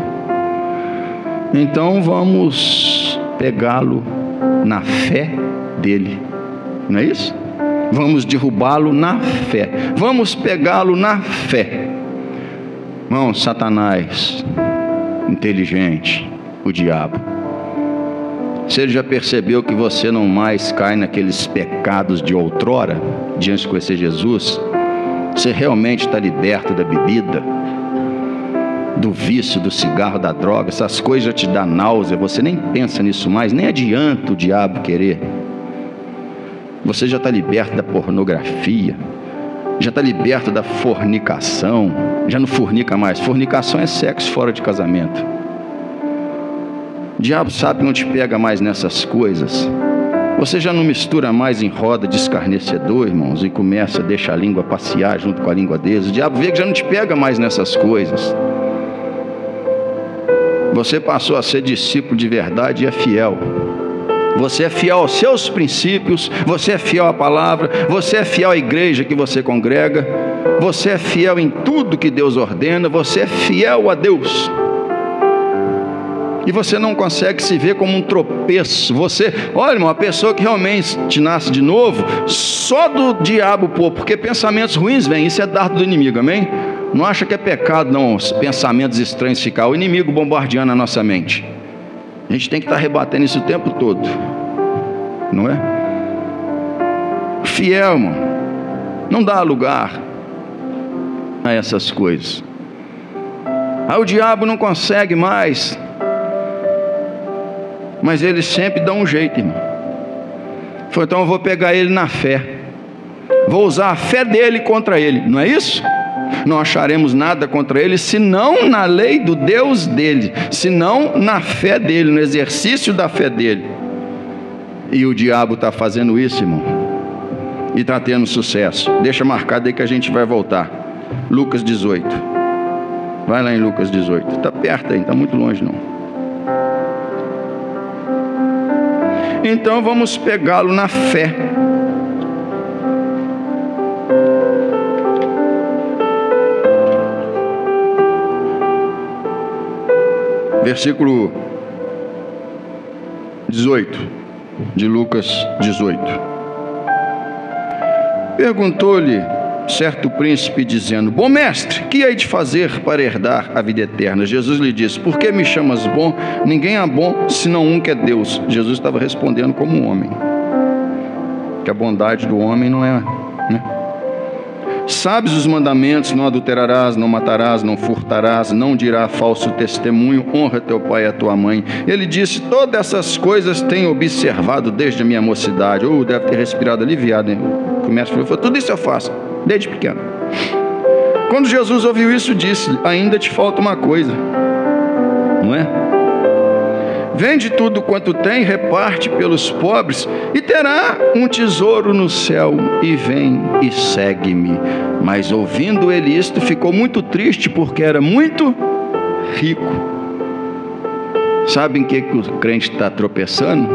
Então vamos pegá-lo na fé dele. Não é isso? Vamos derrubá-lo na fé. Vamos pegá-lo na fé. Irmão, Satanás, inteligente, o diabo. Você já percebeu que você não mais cai naqueles pecados de outrora, diante de conhecer Jesus? Você realmente está liberto da bebida, do vício, do cigarro, da droga. Essas coisas já te dão náusea, você nem pensa nisso mais, nem adianta o diabo querer. Você já está liberto da pornografia, já está liberto da fornicação, já não fornica mais. Fornicação é sexo fora de casamento. O diabo sabe que não te pega mais nessas coisas. Você já não mistura mais em roda de escarnecedor, irmãos, e começa a deixar a língua passear junto com a língua deles. O diabo vê que já não te pega mais nessas coisas. Você passou a ser discípulo de verdade e é fiel. Você é fiel aos seus princípios, você é fiel à palavra, você é fiel à igreja que você congrega, você é fiel em tudo que Deus ordena, você é fiel a Deus. E você não consegue se ver como um tropeço. Olha, irmão, a pessoa que realmente nasce de novo, só do diabo, porque pensamentos ruins vêm, isso é dardo do inimigo, amém? Não acha que é pecado, não, os pensamentos estranhos ficar, o inimigo bombardeando a nossa mente. A gente tem que estar rebatendo isso o tempo todo, não é? Fiel, irmão, não dá lugar a essas coisas. Aí o diabo não consegue mais, mas ele sempre dá um jeito, irmão. Falou, então eu vou pegar ele na fé, vou usar a fé dele contra ele, não é isso? Não acharemos nada contra ele, senão na lei do Deus dele, senão na fé dele, no exercício da fé dele. E o diabo está fazendo isso, irmão, e está tendo sucesso. Deixa marcado aí que a gente vai voltar. Lucas 18. Vai lá em Lucas 18. Está perto aí, não está muito longe não. Então vamos pegá-lo na fé. Versículo 18. de Lucas 18. Perguntou-lhe certo príncipe, dizendo: bom mestre, que hei de fazer para herdar a vida eterna? Jesus lhe disse: por que me chamas bom? Ninguém é bom, senão um, que é Deus. Jesus estava respondendo como um homem, que a bondade do homem não é, né? Sabes os mandamentos: não adulterarás, não matarás, não furtarás, não dirá falso testemunho, honra teu pai e a tua mãe. Ele disse: todas essas coisas tenho observado desde a minha mocidade. Deve ter respirado aliviado, hein? O mestre falou: tudo isso eu faço desde pequeno. Quando Jesus ouviu isso, disse-lhe: ainda te falta uma coisa, não é? Vende tudo quanto tem, reparte pelos pobres, e terá um tesouro no céu, e vem e segue-me. Mas ouvindo ele isto, ficou muito triste, porque era muito rico. Sabem o que o crente está tropeçando?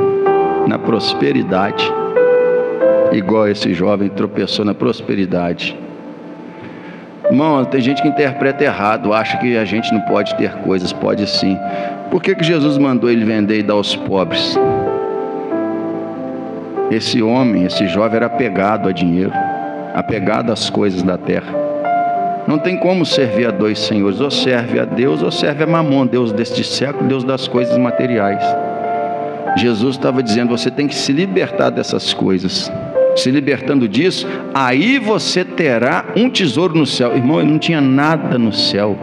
Na prosperidade. Igual esse jovem tropeçou na prosperidade. Irmão, tem gente que interpreta errado, acha que a gente não pode ter coisas. Pode sim. Por que Jesus mandou ele vender e dar aos pobres? Esse homem, esse jovem era apegado a dinheiro, apegado às coisas da terra. Não tem como servir a dois senhores: ou serve a Deus ou serve a Mamon, Deus deste século, Deus das coisas materiais. Jesus estava dizendo: você tem que se libertar dessas coisas. Se libertando disso, aí você terá um tesouro no céu. Irmão, ele não tinha nada no céu.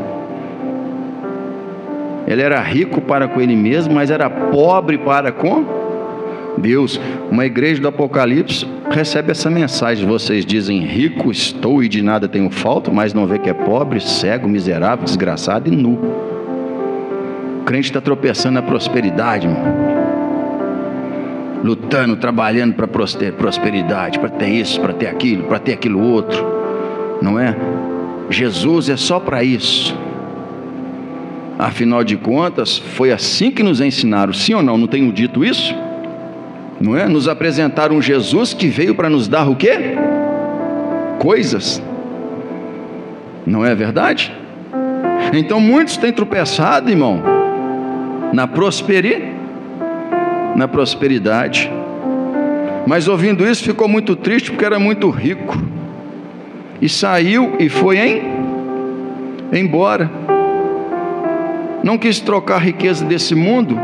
Ele era rico para com ele mesmo, mas era pobre para com Deus. Uma igreja do Apocalipse recebe essa mensagem: vocês dizem, rico estou e de nada tenho falta, mas não vê que é pobre, cego, miserável, desgraçado e nu. O crente está tropeçando na prosperidade, irmão. Lutando, trabalhando para prosperidade, para ter isso, para ter aquilo outro, não é? Jesus é só para isso. Afinal de contas, foi assim que nos ensinaram, sim ou não? Não tenho dito isso? Não é? Nos apresentaram um Jesus que veio para nos dar o quê? Coisas. Não é verdade? Então muitos têm tropeçado, irmão, na prosperidade. Mas ouvindo isso, ficou muito triste, porque era muito rico, e saiu e foi embora. Não quis trocar a riqueza desse mundo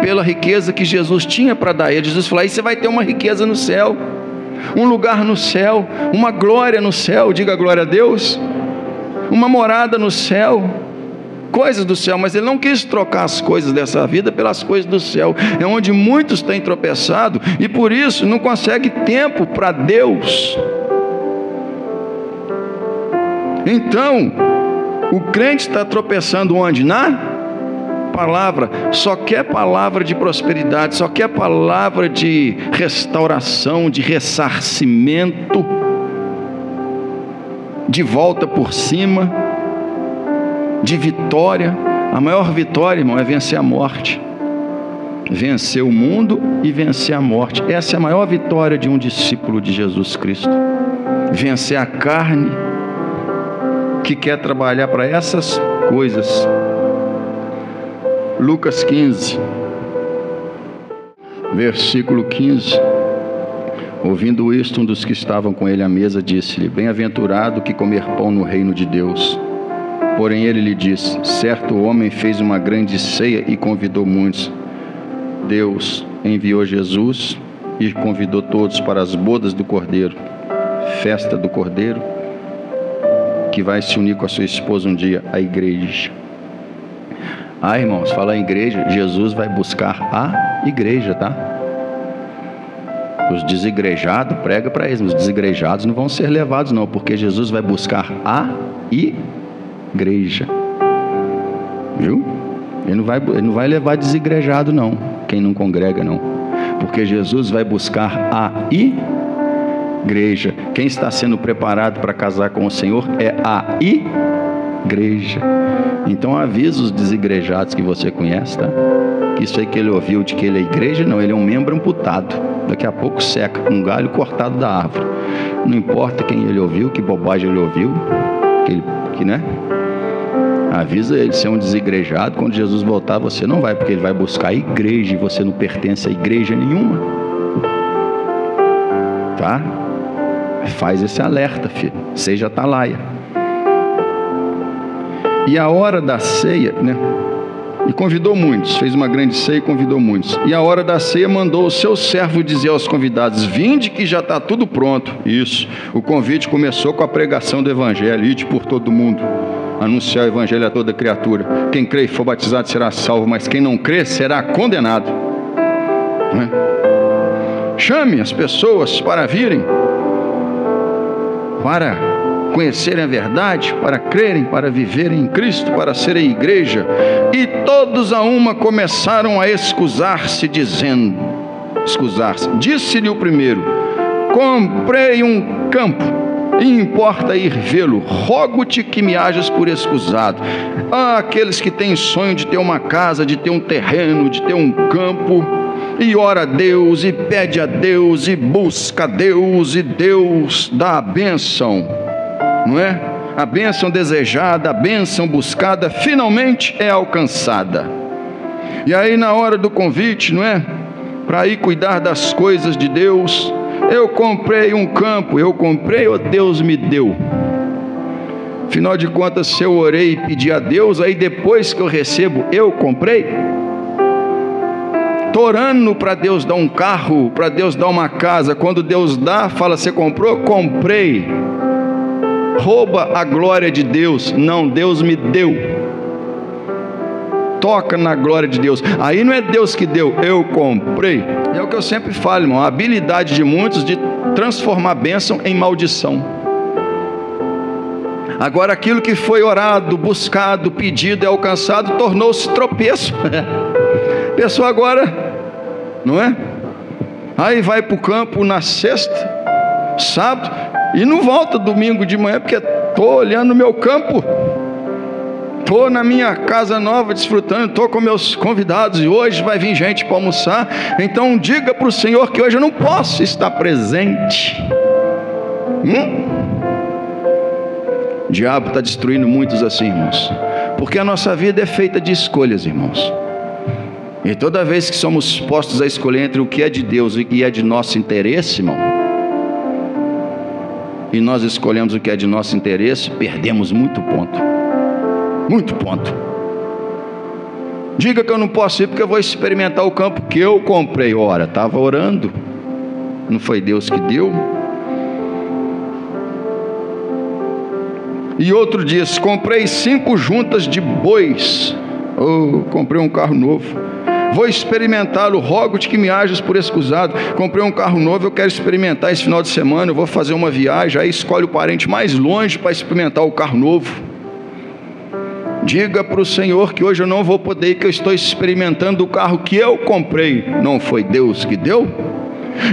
pela riqueza que Jesus tinha para dar a ele. Jesus falou: aí você vai ter uma riqueza no céu, um lugar no céu, uma glória no céu. Diga glória a Deus. Uma morada no céu, coisas do céu. Mas ele não quis trocar as coisas dessa vida pelas coisas do céu. É onde muitos têm tropeçado, e por isso não consegue tempo para Deus. Então o crente está tropeçando onde? Na palavra. Só quer palavra de prosperidade, só quer palavra de restauração, de ressarcimento, de volta por cima, de vitória. A maior vitória, irmão, é vencer a morte. Vencer o mundo e vencer a morte. Essa é a maior vitória de um discípulo de Jesus Cristo. Vencer a carne, que quer trabalhar para essas coisas. Lucas 15, versículo 15. Ouvindo isto, um dos que estavam com ele à mesa disse-lhe: bem-aventurado que comer pão no reino de Deus. Porém ele lhe disse: certo homem fez uma grande ceia e convidou muitos. Deus enviou Jesus e convidou todos para as bodas do Cordeiro, festa do Cordeiro, que vai se unir com a sua esposa um dia, a igreja. Irmãos, falar em igreja, Jesus vai buscar a igreja, tá? Os desigrejados, prega para eles, os desigrejados não vão ser levados não, porque Jesus vai buscar a igreja. Viu? Ele não vai levar desigrejado não, quem não congrega não, porque Jesus vai buscar a igreja. Quem está sendo preparado para casar com o Senhor é a igreja. Então avisa os desigrejados que você conhece, tá? Que isso aí que ele ouviu de que ele é igreja, não, ele é um membro amputado. Daqui a pouco seca, um galho cortado da árvore. Não importa quem ele ouviu, que bobagem ele ouviu, né? Avisa ele, se é um desigrejado, quando Jesus voltar, você não vai, porque ele vai buscar a igreja e você não pertence a igreja nenhuma. Tá? Faz esse alerta, filho. Seja atalaia. E a hora da ceia, né? E convidou muitos, fez uma grande ceia e convidou muitos. E a hora da ceia mandou o seu servo dizer aos convidados: vinde que já está tudo pronto. Isso, o convite começou com a pregação do evangelho. Ide por todo mundo, anunciar o evangelho a toda criatura. Quem crê e for batizado será salvo, mas quem não crê será condenado. Não é? Chame as pessoas para virem, para conhecerem a verdade, para crerem, para viverem em Cristo, para serem igreja. E todos a uma começaram a excusar-se, dizendo: disse-lhe o primeiro: comprei um campo e importa ir vê-lo, rogo-te que me hajas por excusado. Aqueles que têm sonho de ter uma casa, de ter um terreno, de ter um campo, e ora a Deus, e pede a Deus, e busca a Deus, e Deus dá a bênção, não é? A bênção desejada, a bênção buscada, finalmente é alcançada. E aí na hora do convite, não é? Para ir cuidar das coisas de Deus, eu comprei um campo, eu comprei ou Deus me deu? Afinal de contas, se eu orei e pedi a Deus, aí depois que eu recebo, eu comprei? Estou orando para Deus dar um carro, para Deus dar uma casa. Quando Deus dá, fala: você comprou? Comprei. Rouba a glória de Deus. Não, Deus me deu. Toca na glória de Deus. Aí não é Deus que deu, eu comprei. É o que eu sempre falo, irmão, a habilidade de muitos de transformar a bênção em maldição. Agora aquilo que foi orado, buscado, pedido e alcançado, tornou-se tropeço. A pessoa agora, não é? Aí vai para o campo na sexta, sábado, e não volta domingo de manhã, porque estou olhando o meu campo, estou na minha casa nova desfrutando, estou com meus convidados, e hoje vai vir gente para almoçar. Então diga para o Senhor que hoje eu não posso estar presente. O diabo está destruindo muitos assim, irmãos, porque a nossa vida é feita de escolhas, irmãos. E toda vez que somos postos a escolher entre o que é de Deus e o que é de nosso interesse, irmão, e nós escolhemos o que é de nosso interesse, perdemos muito ponto. Muito ponto. Diga que eu não posso ir porque eu vou experimentar o campo que eu comprei. Ora, estava orando, não foi Deus que deu? E outro diz: comprei 5 juntas de bois. Comprei um carro novo, vou experimentá-lo, rogo-te que me hajas por excusado. Comprei um carro novo, eu quero experimentar esse final de semana, eu vou fazer uma viagem. Aí escolhe o parente mais longe para experimentar o carro novo. Diga para o Senhor que hoje eu não vou poder, que eu estou experimentando o carro que eu comprei. Não foi Deus que deu?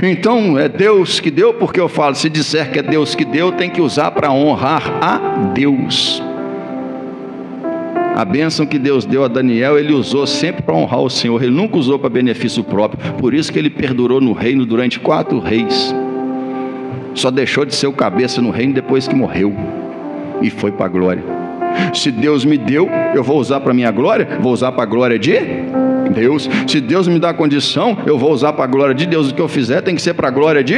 Então é Deus que deu, porque eu falo, se disser que é Deus que deu, tem que usar para honrar a Deus. A bênção que Deus deu a Daniel, ele usou sempre para honrar o Senhor. Ele nunca usou para benefício próprio. Por isso que ele perdurou no reino durante 4 reis. Só deixou de ser o cabeça no reino depois que morreu, e foi para a glória. Se Deus me deu, eu vou usar para a minha glória? Vou usar para a glória de Deus. Se Deus me dá condição, eu vou usar para a glória de Deus. O que eu fizer tem que ser para a glória de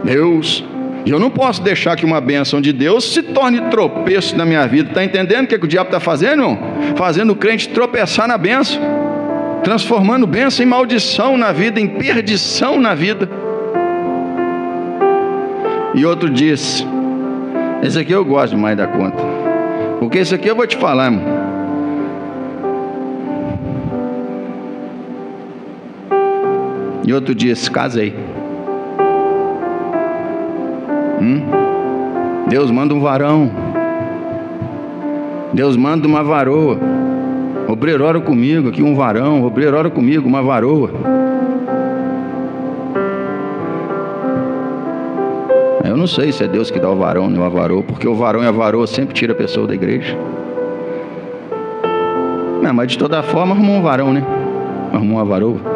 Deus. E eu não posso deixar que uma bênção de Deus se torne tropeço na minha vida. Está entendendo o que o diabo está fazendo, irmão? Fazendo o crente tropeçar na bênção, transformando bênção em maldição na vida, em perdição na vida. E outro diz: esse aqui eu gosto mais da conta, porque esse aqui eu vou te falar, irmão. E outro diz: casei. Deus manda um varão, Deus manda uma varoa. Obreiro, ora comigo aqui, um varão. Obreiro, ora comigo, uma varoa. Eu não sei se é Deus que dá o varão, não a varoa, porque o varão e a varoa sempre tira a pessoa da igreja. Não, mas de toda forma arrumou um varão, né? Arrumou uma varoa.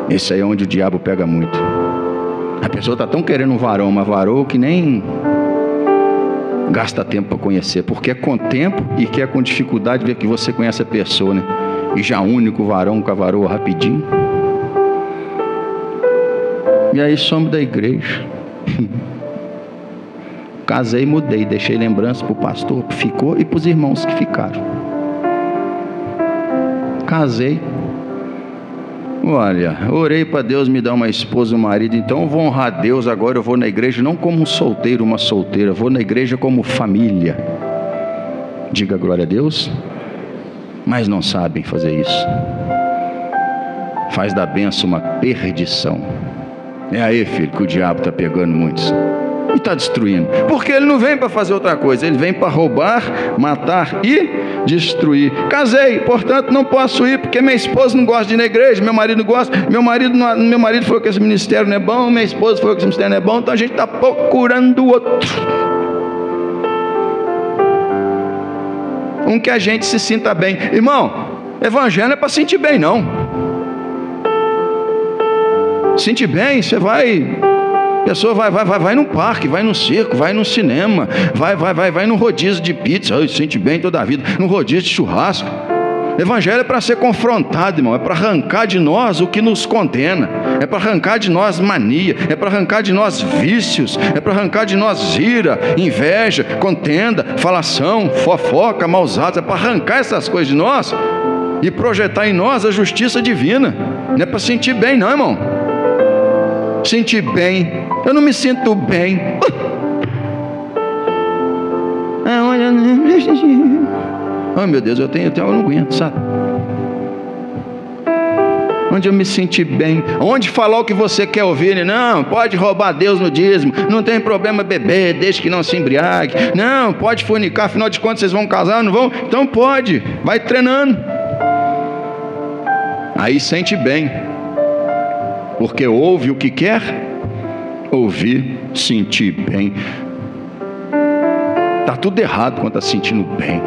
Esse aí é onde o diabo pega muito. A pessoa está tão querendo um varão, uma varoa, que nem gasta tempo para conhecer, porque é com tempo e que é com dificuldade ver que você conhece a pessoa, né? E já une com o varão, com a varoa rapidinho. E aí somos da igreja. Casei, mudei, deixei lembrança para o pastor que ficou e para os irmãos que ficaram. Casei. Olha, orei para Deus me dar uma esposa e um marido, então eu vou honrar Deus agora, eu vou na igreja não como um solteiro, uma solteira, eu vou na igreja como família. Diga glória a Deus. Mas não sabem fazer isso. Faz da bênção uma perdição. É aí, filho, que o diabo está pegando muitos e está destruindo, porque ele não vem para fazer outra coisa, ele vem para roubar, matar e destruir. Casei, portanto não posso ir, porque minha esposa não gosta de ir na igreja, meu marido não gosta, meu marido falou que esse ministério não é bom, minha esposa falou que esse ministério não é bom, então a gente está procurando outro, um que a gente se sinta bem. Irmão, evangelho não é para sentir bem não. Sentir bem, você vai, a pessoa vai no parque, vai no circo, vai no cinema, vai no rodízio de pizza, sente bem toda a vida, no rodízio de churrasco. Evangelho é para ser confrontado, irmão, é para arrancar de nós o que nos condena, é para arrancar de nós mania, é para arrancar de nós vícios, é para arrancar de nós ira, inveja, contenda, falação, fofoca, maus atos, é para arrancar essas coisas de nós e projetar em nós a justiça divina. Não é para sentir bem não, irmão. Sentir bem, eu não me sinto bem. Oh meu Deus, eu não aguento, sabe? Onde eu me senti bem, onde falar o que você quer ouvir, não, pode roubar Deus no dízimo, não tem problema beber, desde que não se embriague, não, pode fornicar, afinal de contas vocês vão casar, não vão? Então pode, vai treinando. Aí sente bem, porque ouve o que quer ouvir, sentir bem. Está tudo errado quando está sentindo bem.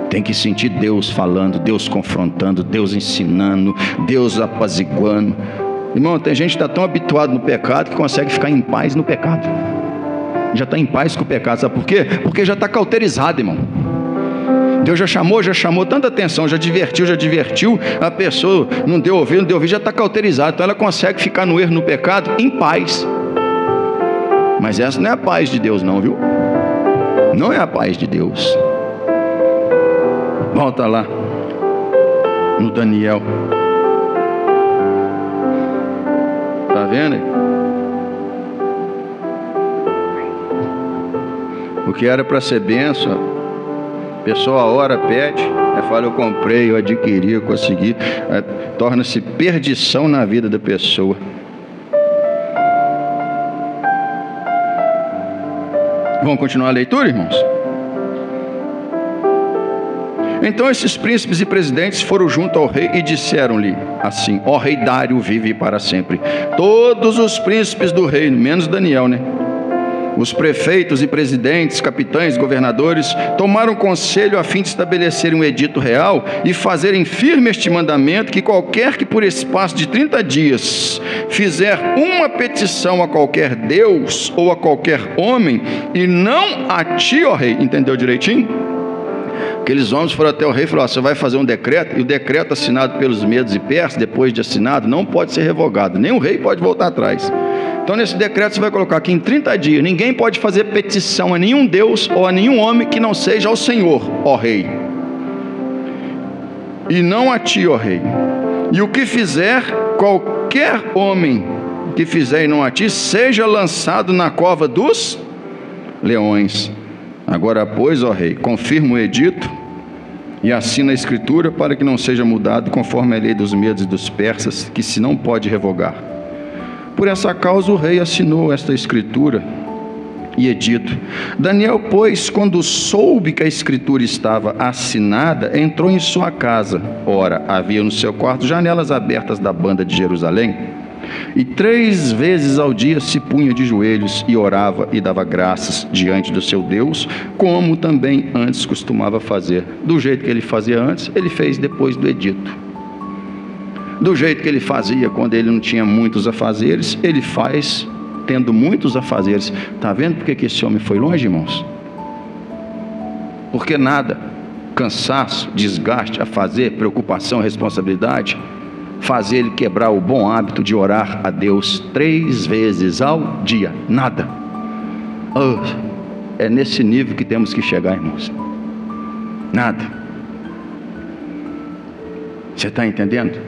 Tem que sentir Deus falando, Deus confrontando, Deus ensinando, Deus apaziguando. Irmão, tem gente que está tão habituado no pecado que consegue ficar em paz no pecado. Já está em paz com o pecado, sabe por quê? Porque já está cauterizado, irmão. Deus já chamou tanta atenção, já divertiu, a pessoa não deu ouvido, já está cauterizado, então ela consegue ficar no erro, no pecado, em paz. Mas essa não é a paz de Deus não, viu? Não é a paz de Deus. Volta lá no Daniel. Tá vendo aí? O que era para ser bênção, a pessoa ora, pede, fala, eu comprei, eu adquiri, eu consegui, torna-se perdição na vida da pessoa. Vamos continuar a leitura, irmãos? Então esses príncipes e presidentes foram junto ao rei e disseram-lhe assim: ó rei Dário, vive para sempre. Todos os príncipes do reino, menos Daniel, né? Os prefeitos e presidentes, capitães, governadores, tomaram conselho a fim de estabelecerem um edito real e fazerem firme este mandamento, que qualquer que por espaço de 30 dias fizer uma petição a qualquer Deus ou a qualquer homem, e não a ti, ó rei, entendeu direitinho? Aqueles homens foram até o rei e falaram: você vai fazer um decreto, e o decreto assinado pelos medos e persas, depois de assinado, não pode ser revogado, nem o rei pode voltar atrás. Então nesse decreto você vai colocar que em 30 dias ninguém pode fazer petição a nenhum Deus ou a nenhum homem que não seja ao Senhor, ó rei, e não a ti, ó rei. E o que fizer qualquer homem que fizer e não a ti, seja lançado na cova dos leões. Agora pois, ó rei, confirma o edito e assina a escritura, para que não seja mudado conforme a lei dos medos e dos persas, que se não pode revogar. Por essa causa o rei assinou esta escritura e edito. Daniel, pois, quando soube que a escritura estava assinada, entrou em sua casa. Ora, havia no seu quarto janelas abertas da banda de Jerusalém, e 3 vezes ao dia se punha de joelhos e orava e dava graças diante do seu Deus, como também antes costumava fazer. Do jeito que ele fazia antes, ele fez depois do edito. do jeito que ele fazia quando ele não tinha muitos afazeres, ele faz tendo muitos afazeres. Está vendo porque que esse homem foi longe, irmãos? Porque nada, cansaço, desgaste, afazer, preocupação, responsabilidade, fazer ele quebrar o bom hábito de orar a Deus 3 vezes ao dia. Nada. É nesse nível que temos que chegar, irmãos. Nada. Você está entendendo?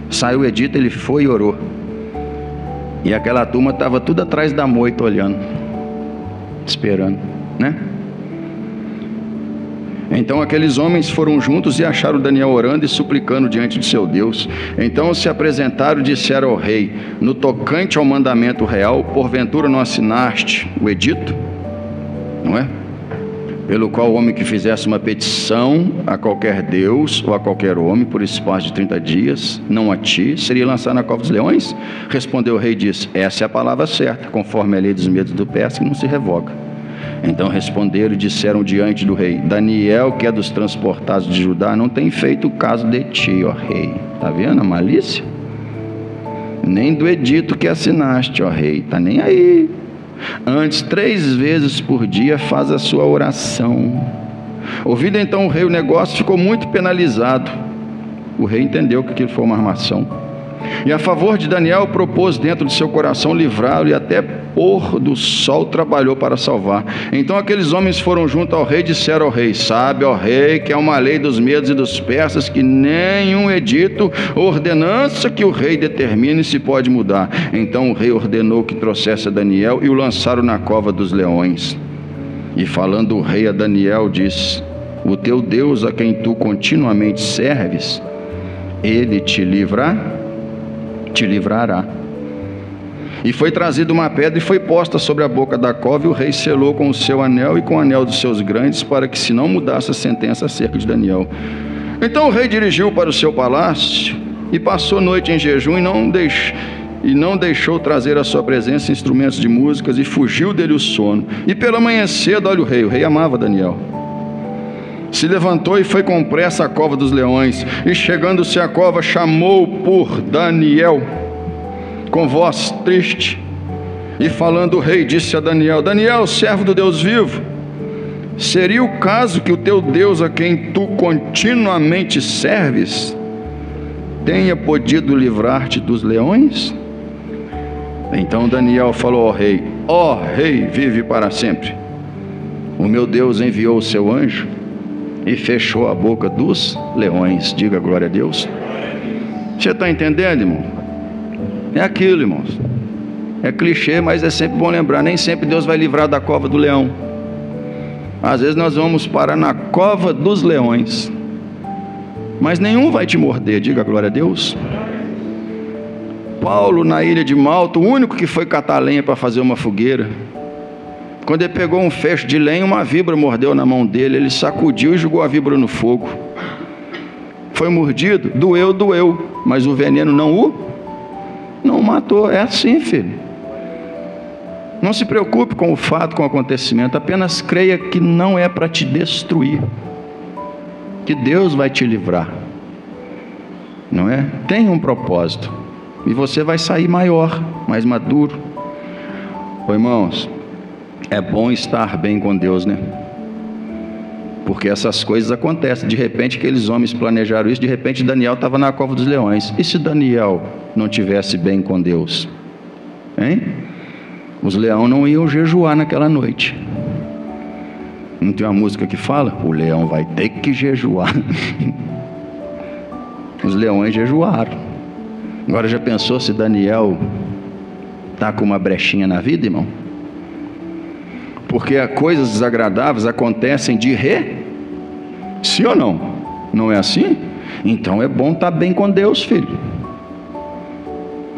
Saiu o edito, ele foi e orou. E aquela turma estava tudo atrás da moita olhando, esperando, né? Então aqueles homens foram juntos e acharam Daniel orando e suplicando diante de seu Deus. Então se apresentaram e disseram ao rei: no tocante ao mandamento real, porventura não assinaste o edito? Não é? Pelo qual o homem que fizesse uma petição a qualquer Deus ou a qualquer homem por espaço de 30 dias, não a ti, seria lançado na cova dos leões? Respondeu o rei e disse: essa é a palavra certa, conforme a lei dos medos do Persa, que não se revoga. Então responderam e disseram diante do rei: Daniel, que é dos transportados de Judá, não tem feito caso de ti, ó rei. Está vendo a malícia? Nem do edito que assinaste, ó rei, está nem aí. Antes 3 vezes por dia faz a sua oração. Ouvido então o rei o negócio, ficou muito penalizado. O rei entendeu que aquilo foi uma armação, e a favor de Daniel propôs dentro de seu coração livrá-lo, e até pôr do sol trabalhou para salvar. Então aqueles homens foram junto ao rei e disseram ao rei: sabe, ó rei, que é uma lei dos medos e dos persas, que nenhum edito ou ordenança que o rei determine se pode mudar. Então o rei ordenou que trouxesse a Daniel e o lançaram na cova dos leões. E falando o rei a Daniel, disse: o teu Deus, a quem tu continuamente serves, ele te livrará. E foi trazida uma pedra e foi posta sobre a boca da cova, e o rei selou com o seu anel e com o anel dos seus grandes, para que se não mudasse a sentença acerca de Daniel. Então o rei dirigiu para o seu palácio e passou noite em jejum, e não deixou trazer à sua presença instrumentos de músicas, e fugiu dele o sono. E pela manhã cedo, olha, o rei amava Daniel, se levantou e foi com pressa à cova dos leões, e chegando-se à cova, chamou por Daniel com voz triste, e falando o rei, disse a Daniel: Daniel, servo do Deus vivo, seria o caso que o teu Deus, a quem tu continuamente serves, tenha podido livrar-te dos leões? Então Daniel falou ao rei: ó rei, vive para sempre. O meu Deus enviou o seu anjo e fechou a boca dos leões. Diga glória a Deus. Você está entendendo, irmão? É aquilo, irmãos. É clichê, mas é sempre bom lembrar: nem sempre Deus vai livrar da cova do leão. Às vezes nós vamos parar na cova dos leões, mas nenhum vai te morder. Diga glória a Deus. Paulo, na ilha de Malta, o único que foi catar lenha para fazer uma fogueira, quando ele pegou um fecho de lenha, uma víbora mordeu na mão dele. Ele sacudiu e jogou a víbora no fogo. Foi mordido, doeu, mas o veneno não matou. É assim, filho. Não se preocupe com o fato, com o acontecimento. Apenas creia que não é para te destruir, que Deus vai te livrar, não é? Tem um propósito, e você vai sair maior, mais maduro. Ô, irmãos, é bom estar bem com Deus, né? Porque essas coisas acontecem. De repente aqueles homens planejaram isso. De repente Daniel estava na cova dos leões. E se Daniel não tivesse bem com Deus? Hein? Os leões não iam jejuar naquela noite. Não tem uma música que fala: o leão vai ter que jejuar. Os leões jejuaram. Agora já pensou se Daniel está com uma brechinha na vida, irmão? Porque coisas desagradáveis acontecem de sim ou não? Não é assim? Então é bom estar bem com Deus, filho.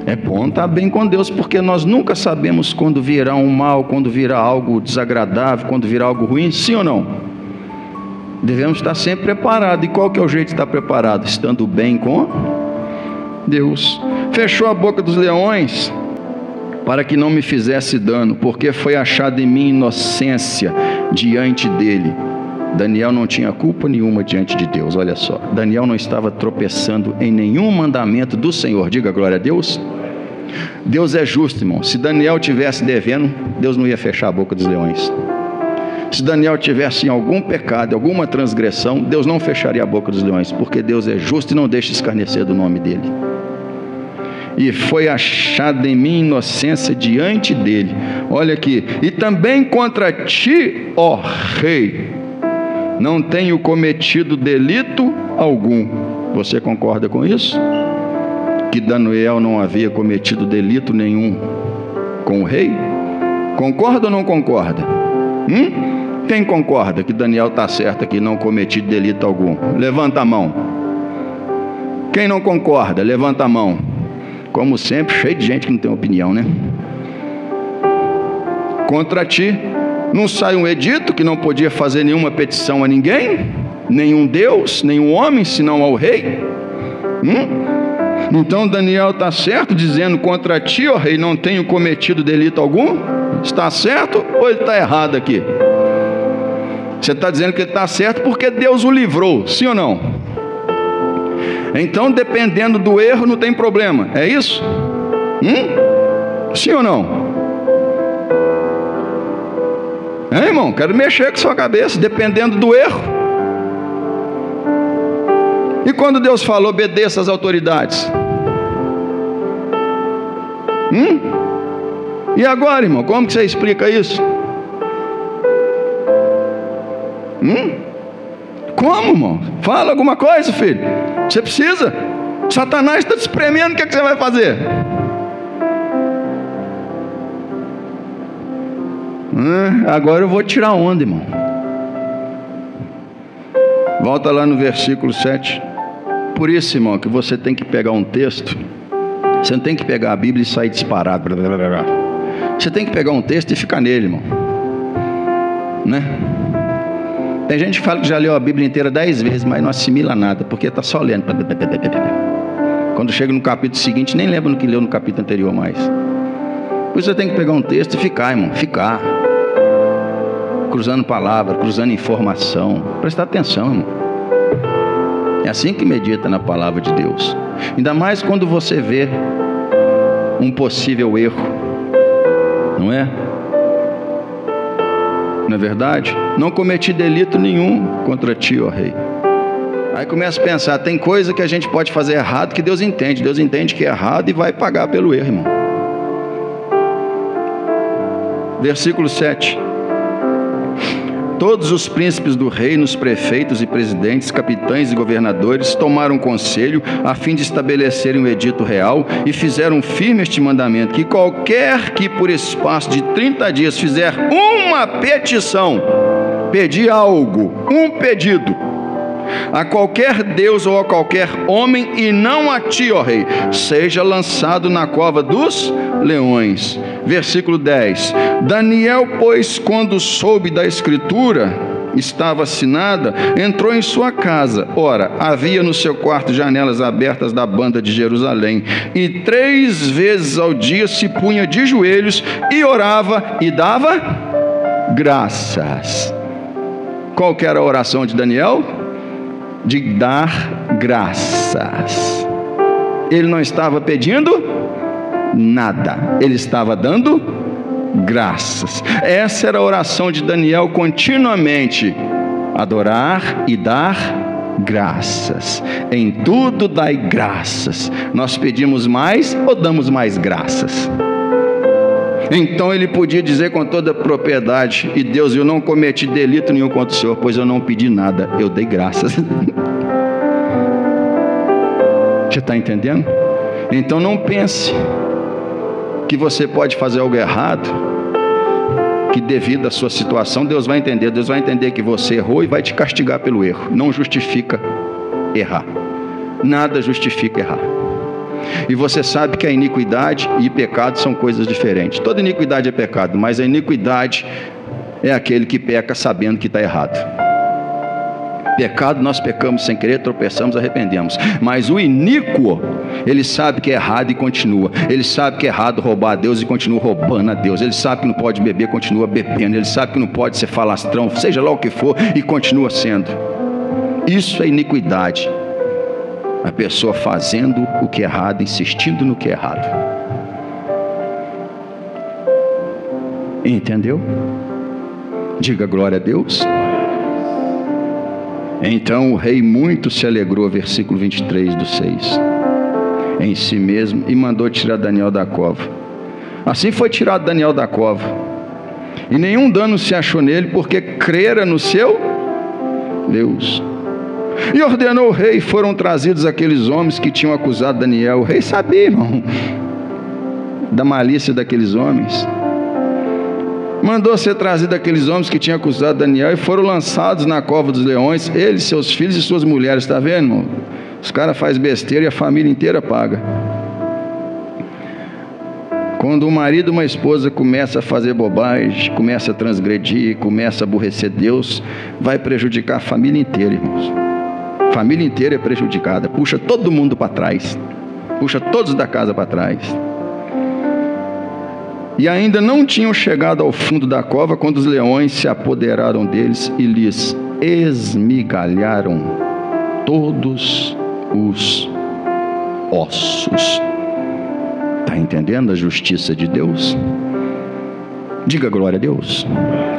É bom estar bem com Deus, porque nós nunca sabemos quando virá um mal, quando virá algo desagradável, quando virá algo ruim. Sim ou não? Devemos estar sempre preparados. E qual que é o jeito de estar preparado? Estando bem com Deus. Fechou a boca dos leões para que não me fizesse dano, porque foi achada em mim inocência diante dele. Daniel não tinha culpa nenhuma diante de Deus. Olha só, Daniel não estava tropeçando em nenhum mandamento do Senhor. Diga glória a Deus. Deus é justo, irmão. Se Daniel tivesse devendo, Deus não ia fechar a boca dos leões. Se Daniel tivesse em algum pecado, alguma transgressão, Deus não fecharia a boca dos leões, porque Deus é justo e não deixa escarnecer do nome dele. E foi achada em mim inocência diante dele. Olha aqui. E também contra ti, ó rei, não tenho cometido delito algum. Você concorda com isso? Que Daniel não havia cometido delito nenhum com o rei? Concorda ou não concorda? Quem concorda que Daniel está certo aqui, não cometi delito algum? Levanta a mão. Quem não concorda, levanta a mão. Como sempre, cheio de gente que não tem opinião, né? Contra ti, não sai um edito que não podia fazer nenhuma petição a ninguém, nenhum Deus, nenhum homem, senão ao rei? Então Daniel está certo dizendo: contra ti, ó rei, não tenho cometido delito algum? Está certo ou ele está errado aqui? Você está dizendo que ele está certo porque Deus o livrou, sim ou não? Então, dependendo do erro, não tem problema, é isso? Sim ou não? Irmão, quero mexer com sua cabeça, dependendo do erro. E quando Deus falou, obedeça às autoridades? E agora, irmão, como que você explica isso? Como, irmão? Fala alguma coisa, filho. Você precisa. Satanás está te espremendo, o que você vai fazer? Agora eu vou tirar onda, irmão. Volta lá no versículo 7. Por isso, irmão, que você tem que pegar um texto. Você não tem que pegar a Bíblia e sair disparado. Você tem que pegar um texto e ficar nele, irmão. Né? Tem gente que fala que já leu a Bíblia inteira 10 vezes, mas não assimila nada, porque está só lendo. Quando chega no capítulo seguinte, nem lembra no que leu no capítulo anterior mais. Por isso você tem que pegar um texto e ficar, irmão. Ficar. Cruzando palavra, cruzando informação. Prestar atenção, irmão. É assim que medita na palavra de Deus. Ainda mais quando você vê um possível erro. Não é? Não é verdade? Não cometi delito nenhum contra ti, ó rei. Aí começa a pensar, tem coisa que a gente pode fazer errado que Deus entende. Deus entende que é errado e vai pagar pelo erro, irmão. Versículo 7. Todos os príncipes do reino, os prefeitos e presidentes, capitães e governadores tomaram conselho a fim de estabelecerem um edito real e fizeram firme este mandamento, que qualquer que por espaço de 30 dias fizer uma petição, pedir algo, um pedido, a qualquer Deus ou a qualquer homem, e não a ti, ó rei, seja lançado na cova dos leões. Versículo 10. Daniel, pois, quando soube da escritura, estava assinada, entrou em sua casa. Ora, havia no seu quarto janelas abertas da banda de Jerusalém, e 3 vezes ao dia se punha de joelhos e orava e dava graças. Qual que era a oração de Daniel? De dar graças. Ele não estava pedindo nada, ele estava dando graças. Essa era a oração de Daniel continuamente: adorar e dar graças. Em tudo dai graças. Nós pedimos mais ou damos mais graças? Então ele podia dizer com toda a propriedade: e Deus, eu não cometi delito nenhum contra o Senhor, pois eu não pedi nada, eu dei graças. Você está entendendo? Então não pense que você pode fazer algo errado, que devido à sua situação Deus vai entender. Deus vai entender que você errou e vai te castigar pelo erro. Não justifica errar. Nada justifica errar. E você sabe que a iniquidade e pecado são coisas diferentes. Toda iniquidade é pecado, mas a iniquidade é aquele que peca sabendo que está errado. Pecado, nós pecamos sem querer, tropeçamos, arrependemos. Mas o iníquo, ele sabe que é errado e continua. Ele sabe que é errado roubar a Deus e continua roubando a Deus. Ele sabe que não pode beber, continua bebendo. Ele sabe que não pode ser falastrão, seja lá o que for, e continua sendo. Isso é iniquidade. A pessoa fazendo o que é errado, insistindo no que é errado. Entendeu? Diga glória a Deus. Então o rei muito se alegrou, versículo 23 do 6, em si mesmo, e mandou tirar Daniel da cova. Assim foi tirado Daniel da cova, e nenhum dano se achou nele, porque crera no seu Deus. E ordenou o rei, foram trazidos aqueles homens que tinham acusado Daniel. O rei sabia, irmão, da malícia daqueles homens. Mandou ser trazido aqueles homens que tinham acusado Daniel e foram lançados na cova dos leões, eles, seus filhos e suas mulheres. Está vendo, irmão? Os caras fazem besteira e a família inteira paga. Quando um marido e uma esposa começa a fazer bobagem, começa a transgredir, começa a aborrecer Deus, vai prejudicar a família inteira, irmãos. A família inteira é prejudicada, puxa todo mundo para trás, puxa todos da casa para trás. E ainda não tinham chegado ao fundo da cova, quando os leões se apoderaram deles e lhes esmigalharam todos os ossos. Está entendendo a justiça de Deus? Diga glória a Deus.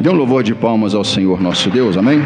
Dê um louvor de palmas ao Senhor nosso Deus, amém?